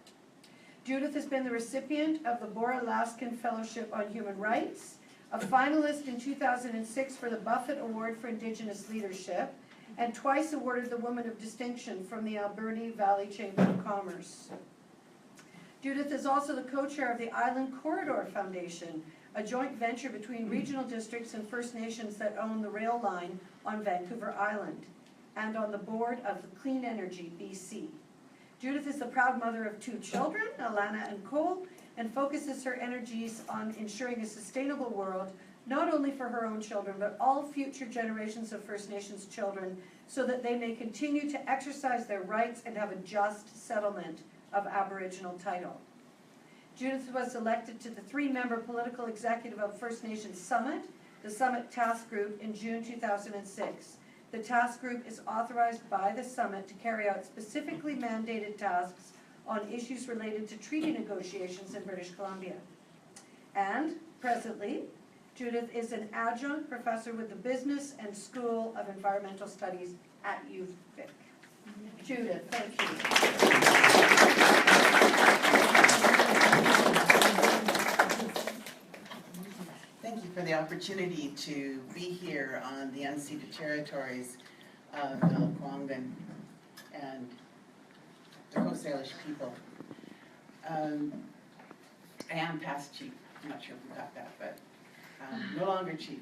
Judith has been the recipient of the Bora Laskin Fellowship on Human Rights, a finalist in 2006 for the Buffett Award for Indigenous Leadership, and twice awarded the Woman of Distinction from the Alberni Valley Chamber of Commerce. Judith is also the co-chair of the Island Corridor Foundation, a joint venture between regional districts and First Nations that own the rail line on Vancouver Island, and on the board of Clean Energy BC. Judith is the proud mother of 2 children, Alana and Cole, and focuses her energies on ensuring a sustainable world, not only for her own children, but all future generations of First Nations children, so that they may continue to exercise their rights and have a just settlement of Aboriginal title. Judith was elected to the 3-member political executive of First Nations Summit, the Summit Task Group, in June 2006. The task group is authorized by the Summit to carry out specifically mandated tasks on issues related to treaty negotiations in British Columbia. And presently, Judith is an adjunct professor with the Business and School of Environmental Studies at UVic. Judith, thank you. Thank you for the opportunity to be here on the unceded territories of the Lekwungen and the Coast Salish people. I am past chief. I'm not sure if you got that, but no longer chief.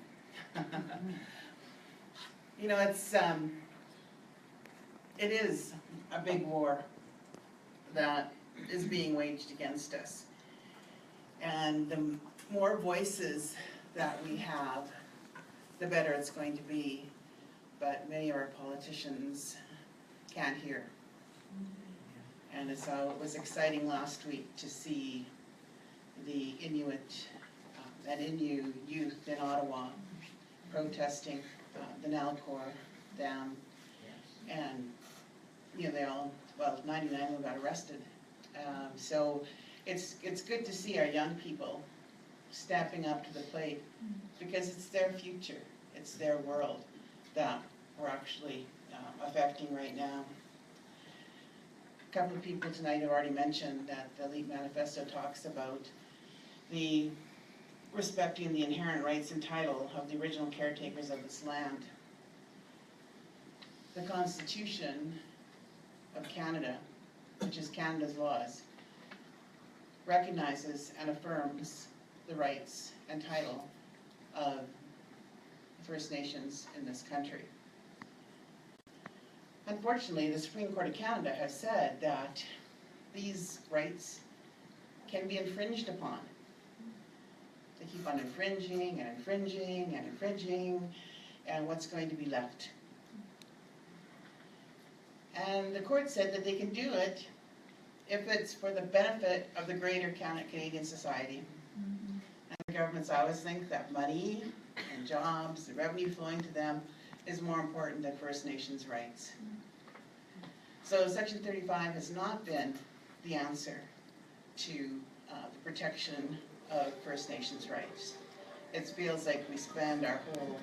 You know, it is a big war that is being waged against us. And the more voices that we have, the better it's going to be. But many of our politicians can't hear. And so it was exciting last week to see the Inuit and Innu youth in Ottawa protesting the Nalcor Dam. And, you know, they all, well, 99 of them got arrested. So it's good to see our young people stepping up to the plate, because it's their future, it's their world that we're actually affecting right now. A couple of people tonight have already mentioned that the LEAP Manifesto talks about the respecting the inherent rights and title of the original caretakers of this land. The Constitution of Canada, which is Canada's laws, recognizes and affirms the rights and title of First Nations in this country. Unfortunately, the Supreme Court of Canada has said that these rights can be infringed upon. They keep on infringing and infringing and infringing, and what's going to be left? And the court said that they can do it if it's for the benefit of the greater Canadian society. And the governments always think that money and jobs, the revenue flowing to them, is more important than First Nations rights. So Section 35 has not been the answer to the protection of First Nations rights. It feels like we spend our whole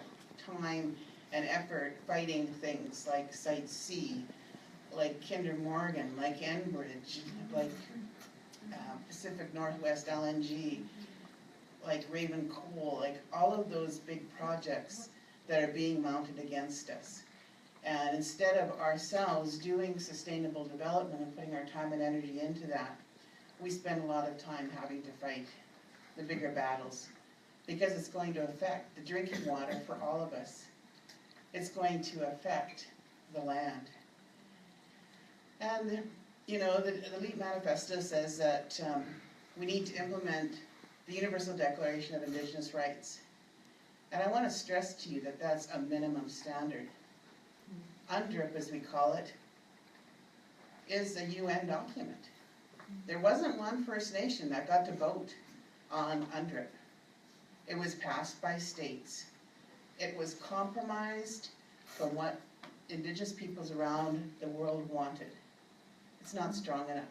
time and effort fighting things like Site C, like Kinder Morgan, like Enbridge, like Pacific Northwest LNG, like Raven Coal, like all of those big projects that are being mounted against us. And instead of ourselves doing sustainable development and putting our time and energy into that, we spend a lot of time having to fight the bigger battles, because it's going to affect the drinking water for all of us. It's going to affect the land. And, you know, the LEAP Manifesto says that we need to implement the Universal Declaration of Indigenous Rights. And I want to stress to you that that's a minimum standard. UNDRIP, as we call it, is a UN document. There wasn't one First Nation that got to vote on UNDRIP. It was passed by states. It was compromised from what Indigenous peoples around the world wanted. It's not strong enough.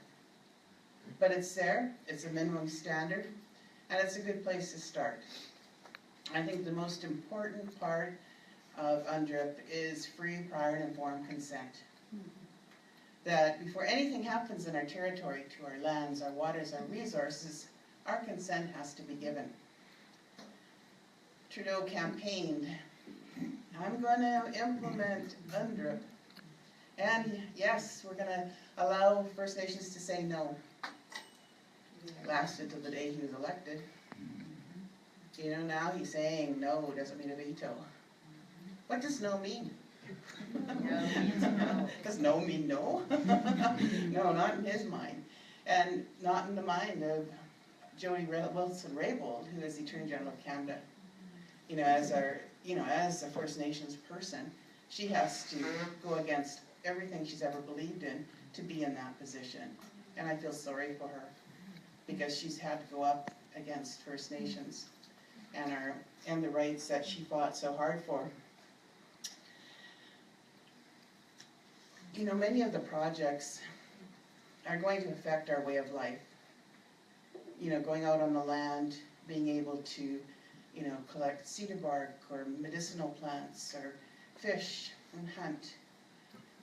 But it's there, it's a minimum standard, and it's a good place to start. I think the most important part of UNDRIP is free, prior, and informed consent. That before anything happens in our territory, to our lands, our waters, our resources, our consent has to be given. Trudeau campaigned, I'm going to implement UNDRIP. And yes, we're going to allow First Nations to say no. It lasted till the day he was elected. You know, now he's saying no doesn't mean a veto. What does no mean? Does no mean no? No, not in his mind. And not in the mind of Jody Wilson-Raybould, who is the Attorney General of Canada. You know, as a First Nations person, she has to go against everything she's ever believed in to be in that position. And I feel sorry for her, because she's had to go up against First Nations and the rights that she fought so hard for. You know, many of the projects are going to affect our way of life. You know, going out on the land, being able to, you know, collect cedar bark or medicinal plants or fish and hunt.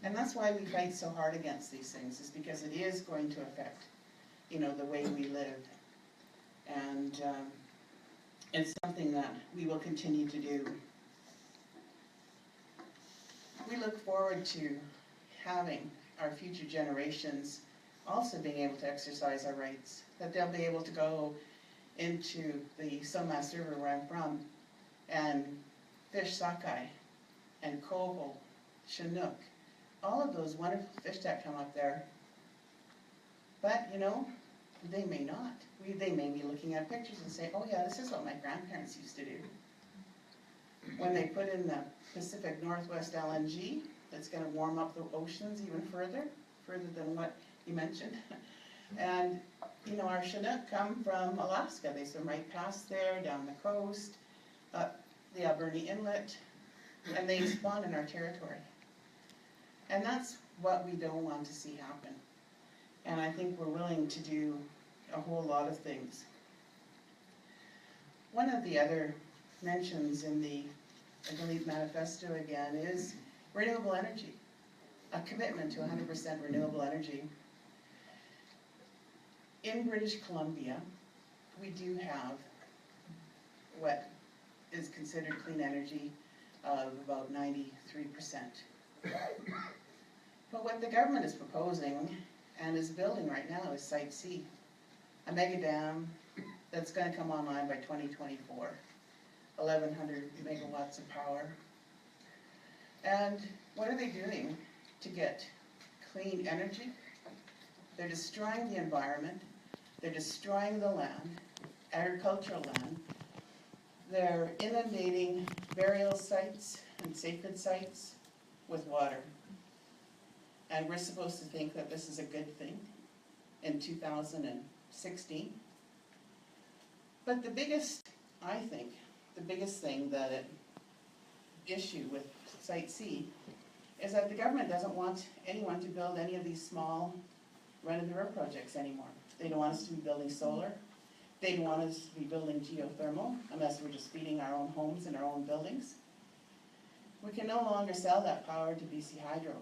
And that's why we fight so hard against these things, is because it is going to affect, you know, the way we live. And it's something that we will continue to do. We look forward to having our future generations also being able to exercise our rights, that they'll be able to go into the Somas River where I'm from and fish sockeye and coho, chinook, all of those wonderful fish that come up there. But, you know, they may not. They may be looking at pictures and say, oh yeah, this is what my grandparents used to do. When they put in the Pacific Northwest LNG, that's going to warm up the oceans even further than what you mentioned. And, you know, our Chinook come from Alaska. They swim right past there, down the coast, up the Alberni Inlet, and they spawn in our territory. And that's what we don't want to see happen. And I think we're willing to do a whole lot of things. One of the other mentions in the LEAP Manifesto again is renewable energy, a commitment to 100% renewable energy. In British Columbia, we do have what is considered clean energy of about 93%. But what the government is proposing and is building right now is Site C, a mega dam that's going to come online by 2024, 1,100 megawatts of power. And what are they doing to get clean energy? They're destroying the environment, they're destroying the land, agricultural land, they're inundating burial sites and sacred sites with water. And we're supposed to think that this is a good thing in 2016. But the biggest, I think, the biggest thing that issue with Site C is that the government doesn't want anyone to build any of these small run-of-the-river projects anymore. They don't want us to be building solar. They don't want us to be building geothermal unless we're just feeding our own homes and our own buildings. We can no longer sell that power to BC Hydro.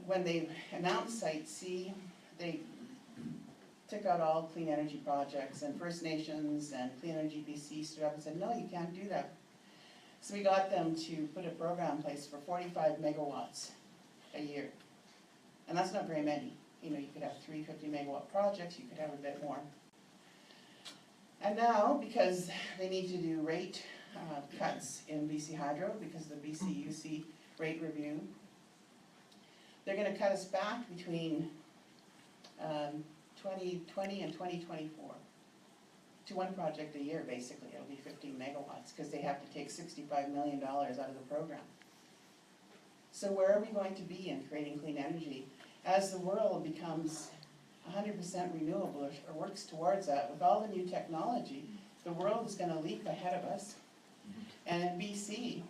When they announced Site C, they took out all clean energy projects, and First Nations and Clean Energy BC stood up and said, no, you can't do that. So we got them to put a program in place for 45 megawatts a year. And that's not very many. You know, you could have 3 50-megawatt projects, you could have a bit more. And now, because they need to do rate cuts in BC Hydro, because of the BCUC rate review, they're going to cut us back between 2020 and 2024 to one project a year, basically. It'll be 15 megawatts, because they have to take $65 million out of the program. So where are we going to be in creating clean energy? As the world becomes 100% renewable or works towards that, with all the new technology, the world is going to leap ahead of us. And in BC,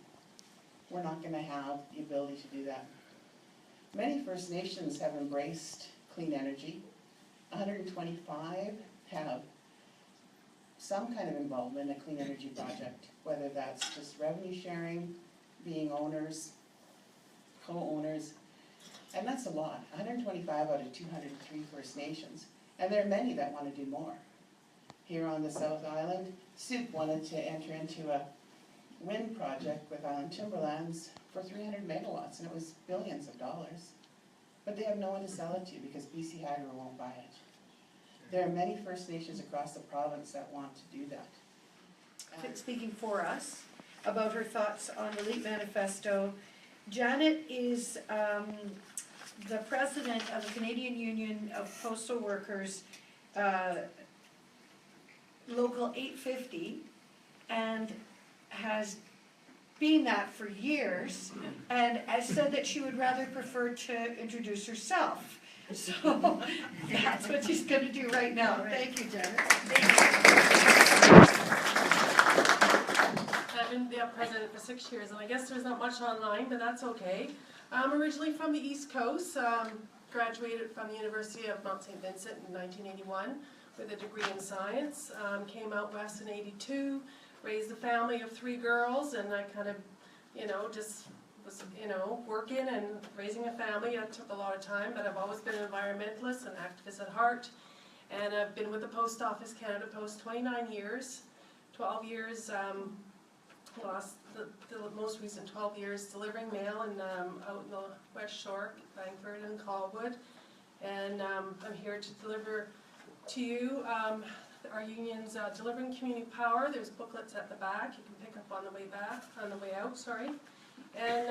we're not going to have the ability to do that. Many First Nations have embraced clean energy. 125 have some kind of involvement in a clean energy project, whether that's just revenue sharing, being owners, co-owners, and that's a lot, 125 out of 203 First Nations. And there are many that want to do more. Here on the South Island, Soup wanted to enter into a wind project with Island Timberlands for 300 megawatts, and it was billions of dollars. But they have no one to sell it to because BC Hydro won't buy it. There are many First Nations across the province that want to do that. Speaking for us about her thoughts on the LEAP Manifesto, Janet is the president of the Canadian Union of Postal Workers, Local 850, and has been that for years, and has said that she would rather prefer to introduce herself. So that's what she's going to do right now. Thank you, Janet. I've been the president for 6 years, and I guess there's not much online, but that's okay. I'm originally from the East Coast, graduated from the University of Mount St. Vincent in 1981 with a degree in science. Came out west in 82, raised a family of 3 girls, and I kind of, just was, working and raising a family. That took a lot of time, but I've always been an environmentalist and activist at heart. And I've been with the Post Office, Canada Post, 29 years, 12 years, the most recent 12 years delivering mail and out in the West Shore, Langford and Colwood. And I'm here to deliver to you our union's delivering community power. There's booklets at the back you can pick up on the way out, sorry. And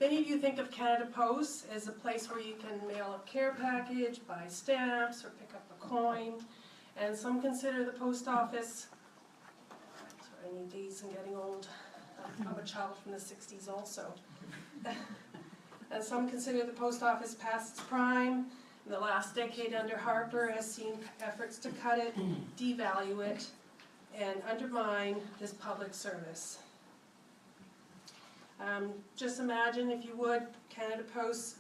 many of you think of Canada Post as a place where you can mail a care package, buy stamps, or pick up a coin. And some consider the post office, sorry, I need these, I'm getting old. I'm a child from the 60s also. And some consider the post office past its prime. In the last decade under Harper has seen efforts to cut it, devalue it, and undermine this public service. Just imagine, if you would, Canada Post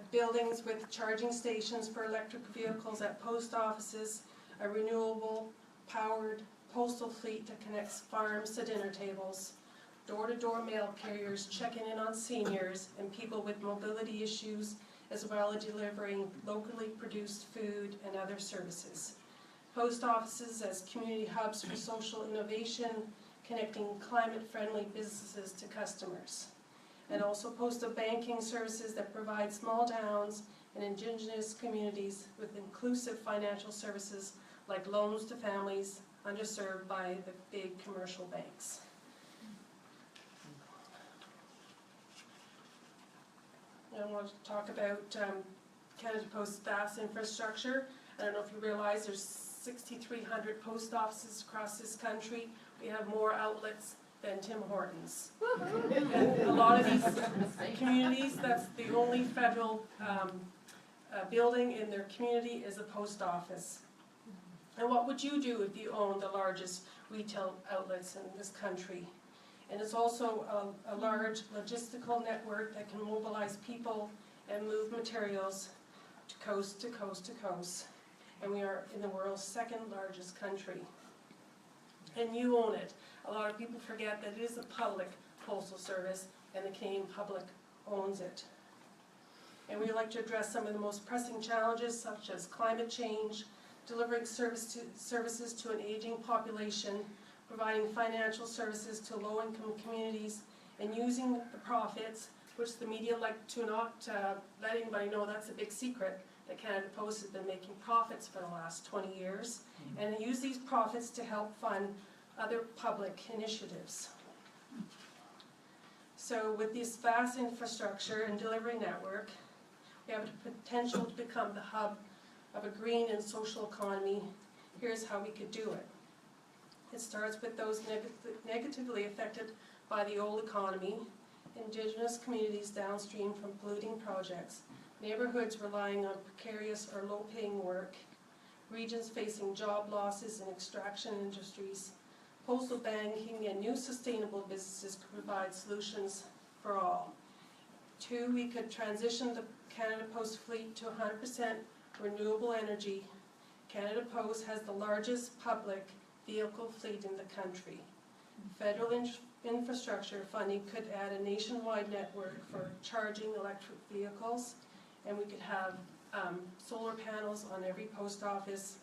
buildings with charging stations for electric vehicles at post offices, a renewable powered postal fleet that connects farms to dinner tables, door-to-door mail carriers checking in on seniors and people with mobility issues, as well as delivering locally produced food and other services. Post offices as community hubs for social innovation, connecting climate-friendly businesses to customers. And also postal banking services that provide small towns and Indigenous communities with inclusive financial services like loans to families underserved by the big commercial banks. I want to talk about Canada Post's vast infrastructure. I don't know if you realize there's 6,300 post offices across this country. We have more outlets than Tim Hortons. And a lot of these communities, that's the only federal building in their community is a post office. And what would you do if you owned the largest retail outlets in this country? And it's also a large logistical network that can mobilize people and move materials to coast to coast to coast. And we are in the world's 2nd largest country. And you own it. A lot of people forget that it is a public postal service and the Canadian public owns it. And we like to address some of the most pressing challenges, such as climate change, delivering services to an aging population, providing financial services to low-income communities, and using the profits, which the media like to not let anybody know that's a big secret, that Canada Post has been making profits for the last 20 years, and use these profits to help fund other public initiatives. So with this vast infrastructure and delivery network, we have the potential to become the hub of a green and social economy. Here's how we could do it. It starts with those negatively affected by the old economy, Indigenous communities downstream from polluting projects, neighborhoods relying on precarious or low-paying work, regions facing job losses in extraction industries. Postal banking and new sustainable businesses could provide solutions for all. 2, we could transition the Canada Post fleet to 100% renewable energy, Canada Post has the largest public vehicle fleet in the country. Federal infrastructure funding could add a nationwide network for charging electric vehicles, and we could have solar panels on every post office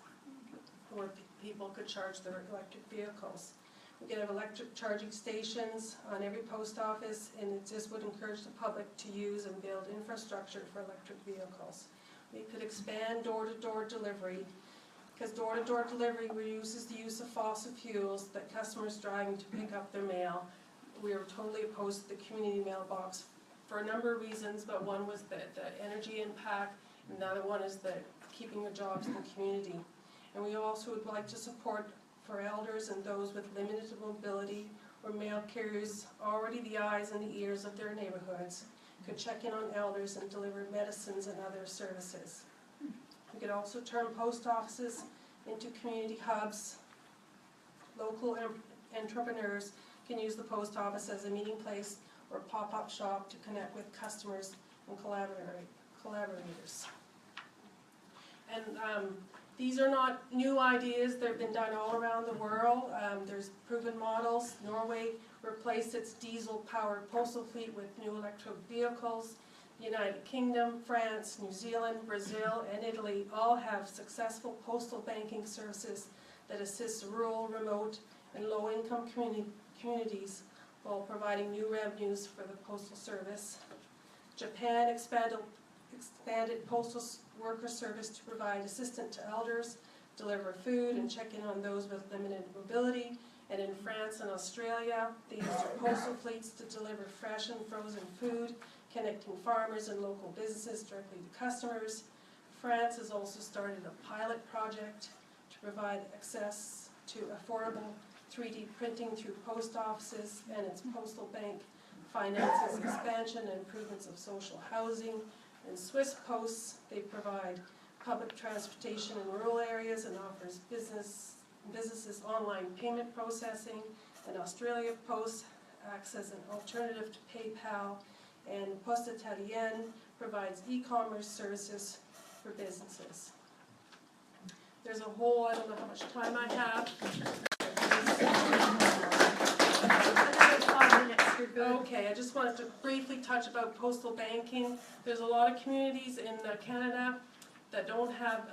where people could charge their electric vehicles. We could have electric charging stations on every post office, and it just would encourage the public to use and build infrastructure for electric vehicles. We could expand door-to-door delivery, because door-to-door delivery reduces the use of fossil fuels that customers driving to pick up their mail. We are totally opposed to the community mailbox for a number of reasons, but one was the energy impact, and another one is the keeping the jobs in the community. And we also would like to support for elders and those with limited mobility or mail carriers, already the eyes and the ears of their neighborhoods, could check in on elders and deliver medicines and other services. We could also turn post offices into community hubs. Local entrepreneurs can use the post office as a meeting place or pop-up shop to connect with customers and collaborators. And these are not new ideas, they've been done all around the world. There's proven models. Norway replaced its diesel-powered postal fleet with new electric vehicles. The United Kingdom, France, New Zealand, Brazil, and Italy all have successful postal banking services that assist rural, remote, and low-income communities while providing new revenues for the postal service. Japan expanded postal worker service to provide assistance to elders, deliver food, and check in on those with limited mobility. And in France and Australia, they use their postal fleets to deliver fresh and frozen food, connecting farmers and local businesses directly to customers. France has also started a pilot project to provide access to affordable 3D printing through post offices, and its postal bank finances expansion and improvements of social housing. In Swiss Posts, they provide public transportation in rural areas and offers businesses online payment processing. And Australia Post acts as an alternative to PayPal, and Poste Italienne provides e-commerce services for businesses. There's a whole, I don't know how much time I have. Another 5 minutes, you're good. Okay, I just wanted to briefly touch about postal banking. There's a lot of communities in Canada that don't have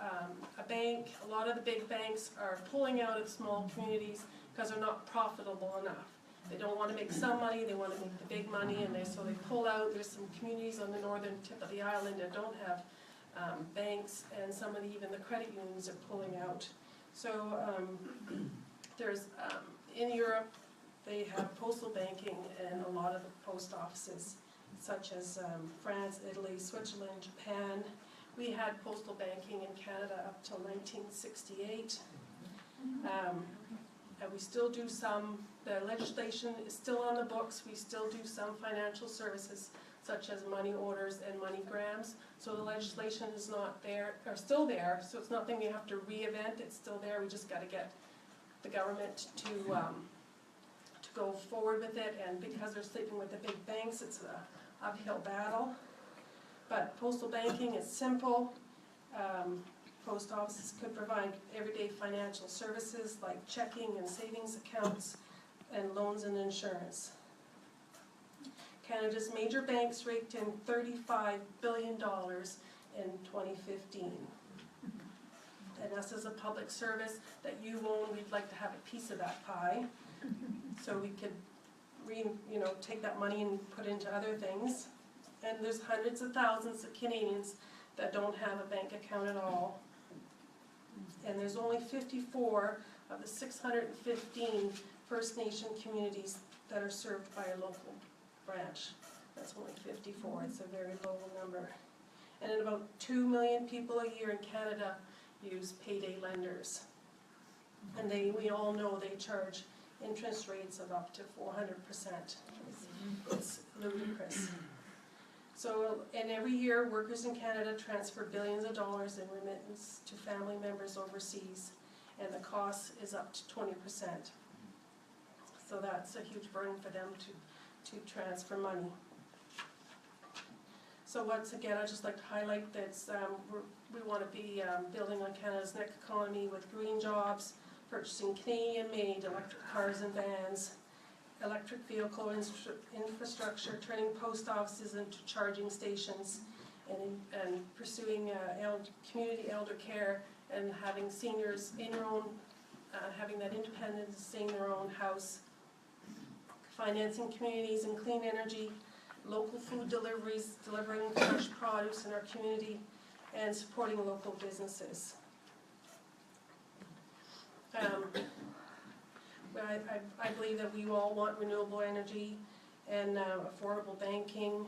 a bank. A lot of the big banks are pulling out of small communities because they're not profitable enough. They don't want to make some money, they want to make the big money, and so they pull out. There's some communities on the northern tip of the island that don't have banks, and some of even the credit unions are pulling out. So there's in Europe, they have postal banking in a lot of the post offices, such as France, Italy, Switzerland, Japan. We had postal banking in Canada up till 1968. And we still do some, the legislation is still on the books, we still do some financial services such as money orders and MoneyGrams. So the legislation is not there, or still there, so it's nothing we have to reinvent, it's still there, we just got to get the government to go forward with it, and because they're sleeping with the big banks, it's an uphill battle. But postal banking is simple. Post offices could provide everyday financial services like checking and savings accounts and loans and insurance. Canada's major banks raked in $35 billion in 2015. And us as a public service that you own, we'd like to have a piece of that pie. So we could take that money and put into other things. And there's hundreds of thousands of Canadians that don't have a bank account at all. And there's only 54 of the 615 First Nation communities that are served by a local branch. That's only 54, it's a very low number. And then about 2 million people a year in Canada use payday lenders. And we all know they charge interest rates of up to 400%. It's ludicrous. So, and every year, workers in Canada transfer billions of dollars in remittance to family members overseas, and the cost is up to 20%. So that's a huge burden for them to transfer money. So once again, I'd just like to highlight that we want to be building on Canada's next economy with green jobs, purchasing Canadian-made electric cars and vans, electric vehicle infrastructure, turning post offices into charging stations, and pursuing community elder care, and having seniors in their own, having that independence, staying in their own house, financing communities and clean energy, local food deliveries, delivering fresh produce in our community, and supporting local businesses. I believe that we all want renewable energy and affordable banking,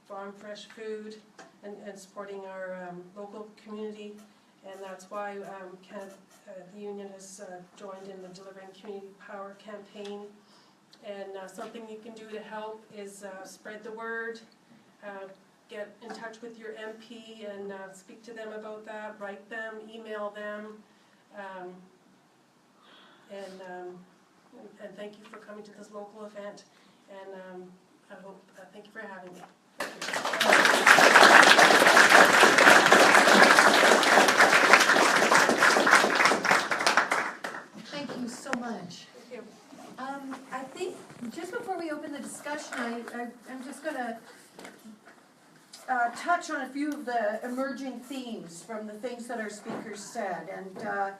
farm fresh food, and supporting our local community. And that's why the union has joined in the Delivering Community Power campaign. And something you can do to help is spread the word, get in touch with your MP and speak to them about that, write them, email them, and thank you for coming to this local event, and I hope, thank you for having me. Thank you so much. Thank you. I think, just before we open the discussion, I'm just gonna Touch on a few of the emerging themes from the things that our speakers said. And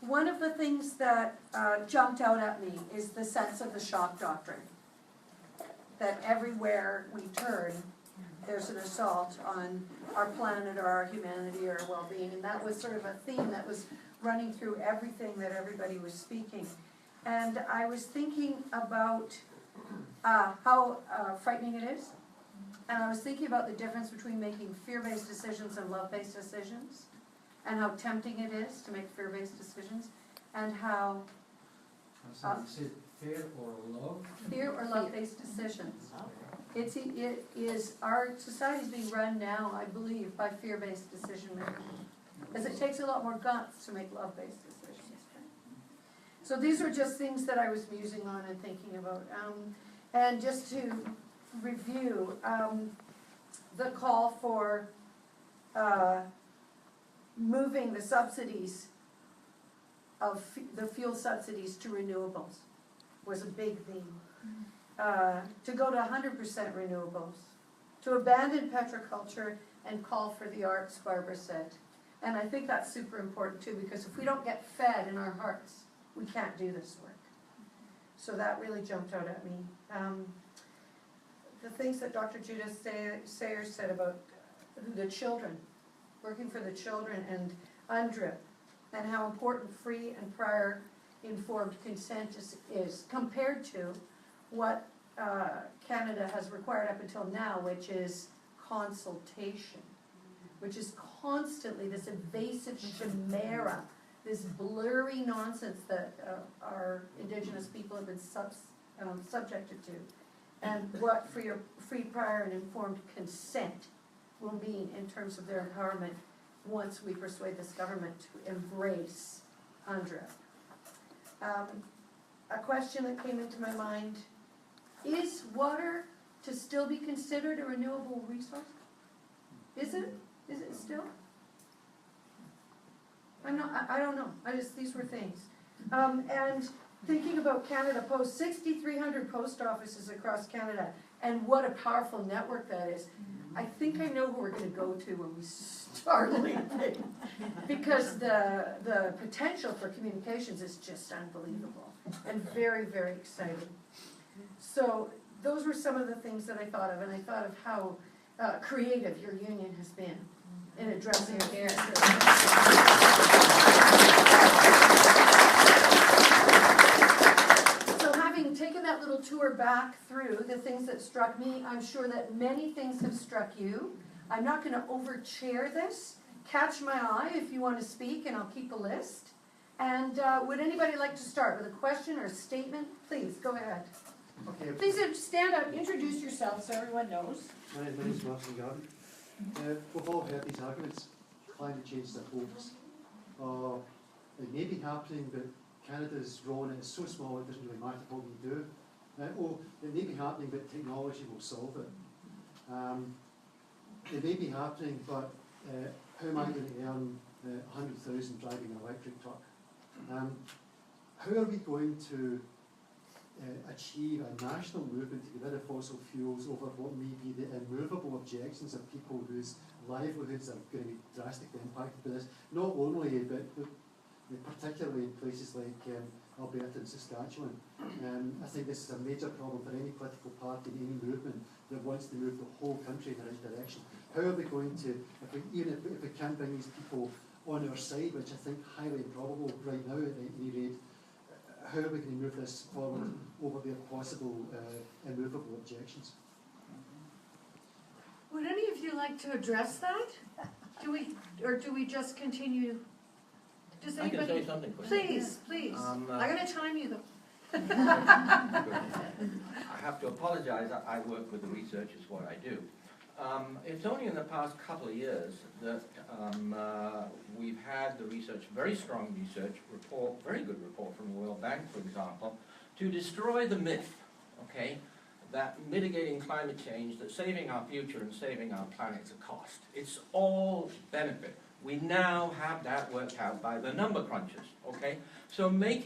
one of the things that jumped out at me is the sense of the shock doctrine. That everywhere we turn, there's an assault on our planet or our humanity or our well-being. And that was sort of a theme that was running through everything that everybody was speaking. And I was thinking about how frightening it is. And I was thinking about the difference between making fear-based decisions and love-based decisions, and how tempting it is to make fear-based decisions, and how fear or love? Fear or love-based decisions. It is, our society is being run now, I believe, by fear-based decision making. Because it takes a lot more guts to make love-based decisions. So these are just things that I was musing on and thinking about. And just to review, the call for moving the subsidies of the fuel subsidies to renewables was a big theme. To go to 100% renewables, to abandon petroculture and call for the arts, Barbara said. And I think that's super important too, because if we don't get fed in our hearts, we can't do this work. So that really jumped out at me. The things that Dr. Judith Sayers said about the children, working for the children, and UNDRIP, and how important free and prior informed consent is compared to what Canada has required up until now, which is consultation, which is constantly this evasive chimera, this blurry nonsense that our Indigenous people have been subjected to, and what free, prior, and informed consent will mean in terms of their empowerment once we persuade this government to embrace UNDRIP. A question that came into my mind, is water to still be considered a renewable resource? Is it? Is it still? I don't know. These were things. And thinking about Canada Post, 6,300 post offices across Canada, and what a powerful network that is. I think I know who we're going to go to when we start leaving, because the potential for communications is just unbelievable and very, very exciting. So those were some of the things that I thought of, and I thought of how creative your union has been in addressing care. So having taken that little tour back through the things that struck me, I'm sure that many things have struck you. I'm not going to over-chair this. Catch my eye if you want to speak, and I'll keep a list. And would anybody like to start with a question or a statement? Please, go ahead. Okay. Please stand up, introduce yourself so everyone knows. My name is Martin Garden. We've all heard these arguments. Climate change is a hoax. It may be happening, but Canada's role in it is so small it doesn't really matter what we do. It may be happening, but technology will solve it. They may be happening, but how am I going to earn 100,000 driving an electric truck? How are we going to achieve a national movement to get rid of fossil fuels over what may be the immovable objections of people whose livelihoods are going to be drastically impacted by this? Not only, but particularly in places like Alberta and Saskatchewan. I think this is a major problem for any political party, any movement that wants to move the whole country in the right direction. How are we going to, even if we can bring these people on our side, which I think highly improbable right now at any rate, how are we going to move this forward over their possible immovable objections? Would any of you like to address that? Do we just continue? Does I can anybody? say something quick. Please, please. I gotta time you though. I have to apologize, I work with the research, is what I do. It's only in the past couple of years that we've had the research, very strong research report, very good report from the World Bank, for example, to destroy the myth, okay, that mitigating climate change, that saving our future and saving our planet's a cost. It's all benefit. We now have that worked out by the number crunchers, okay? So making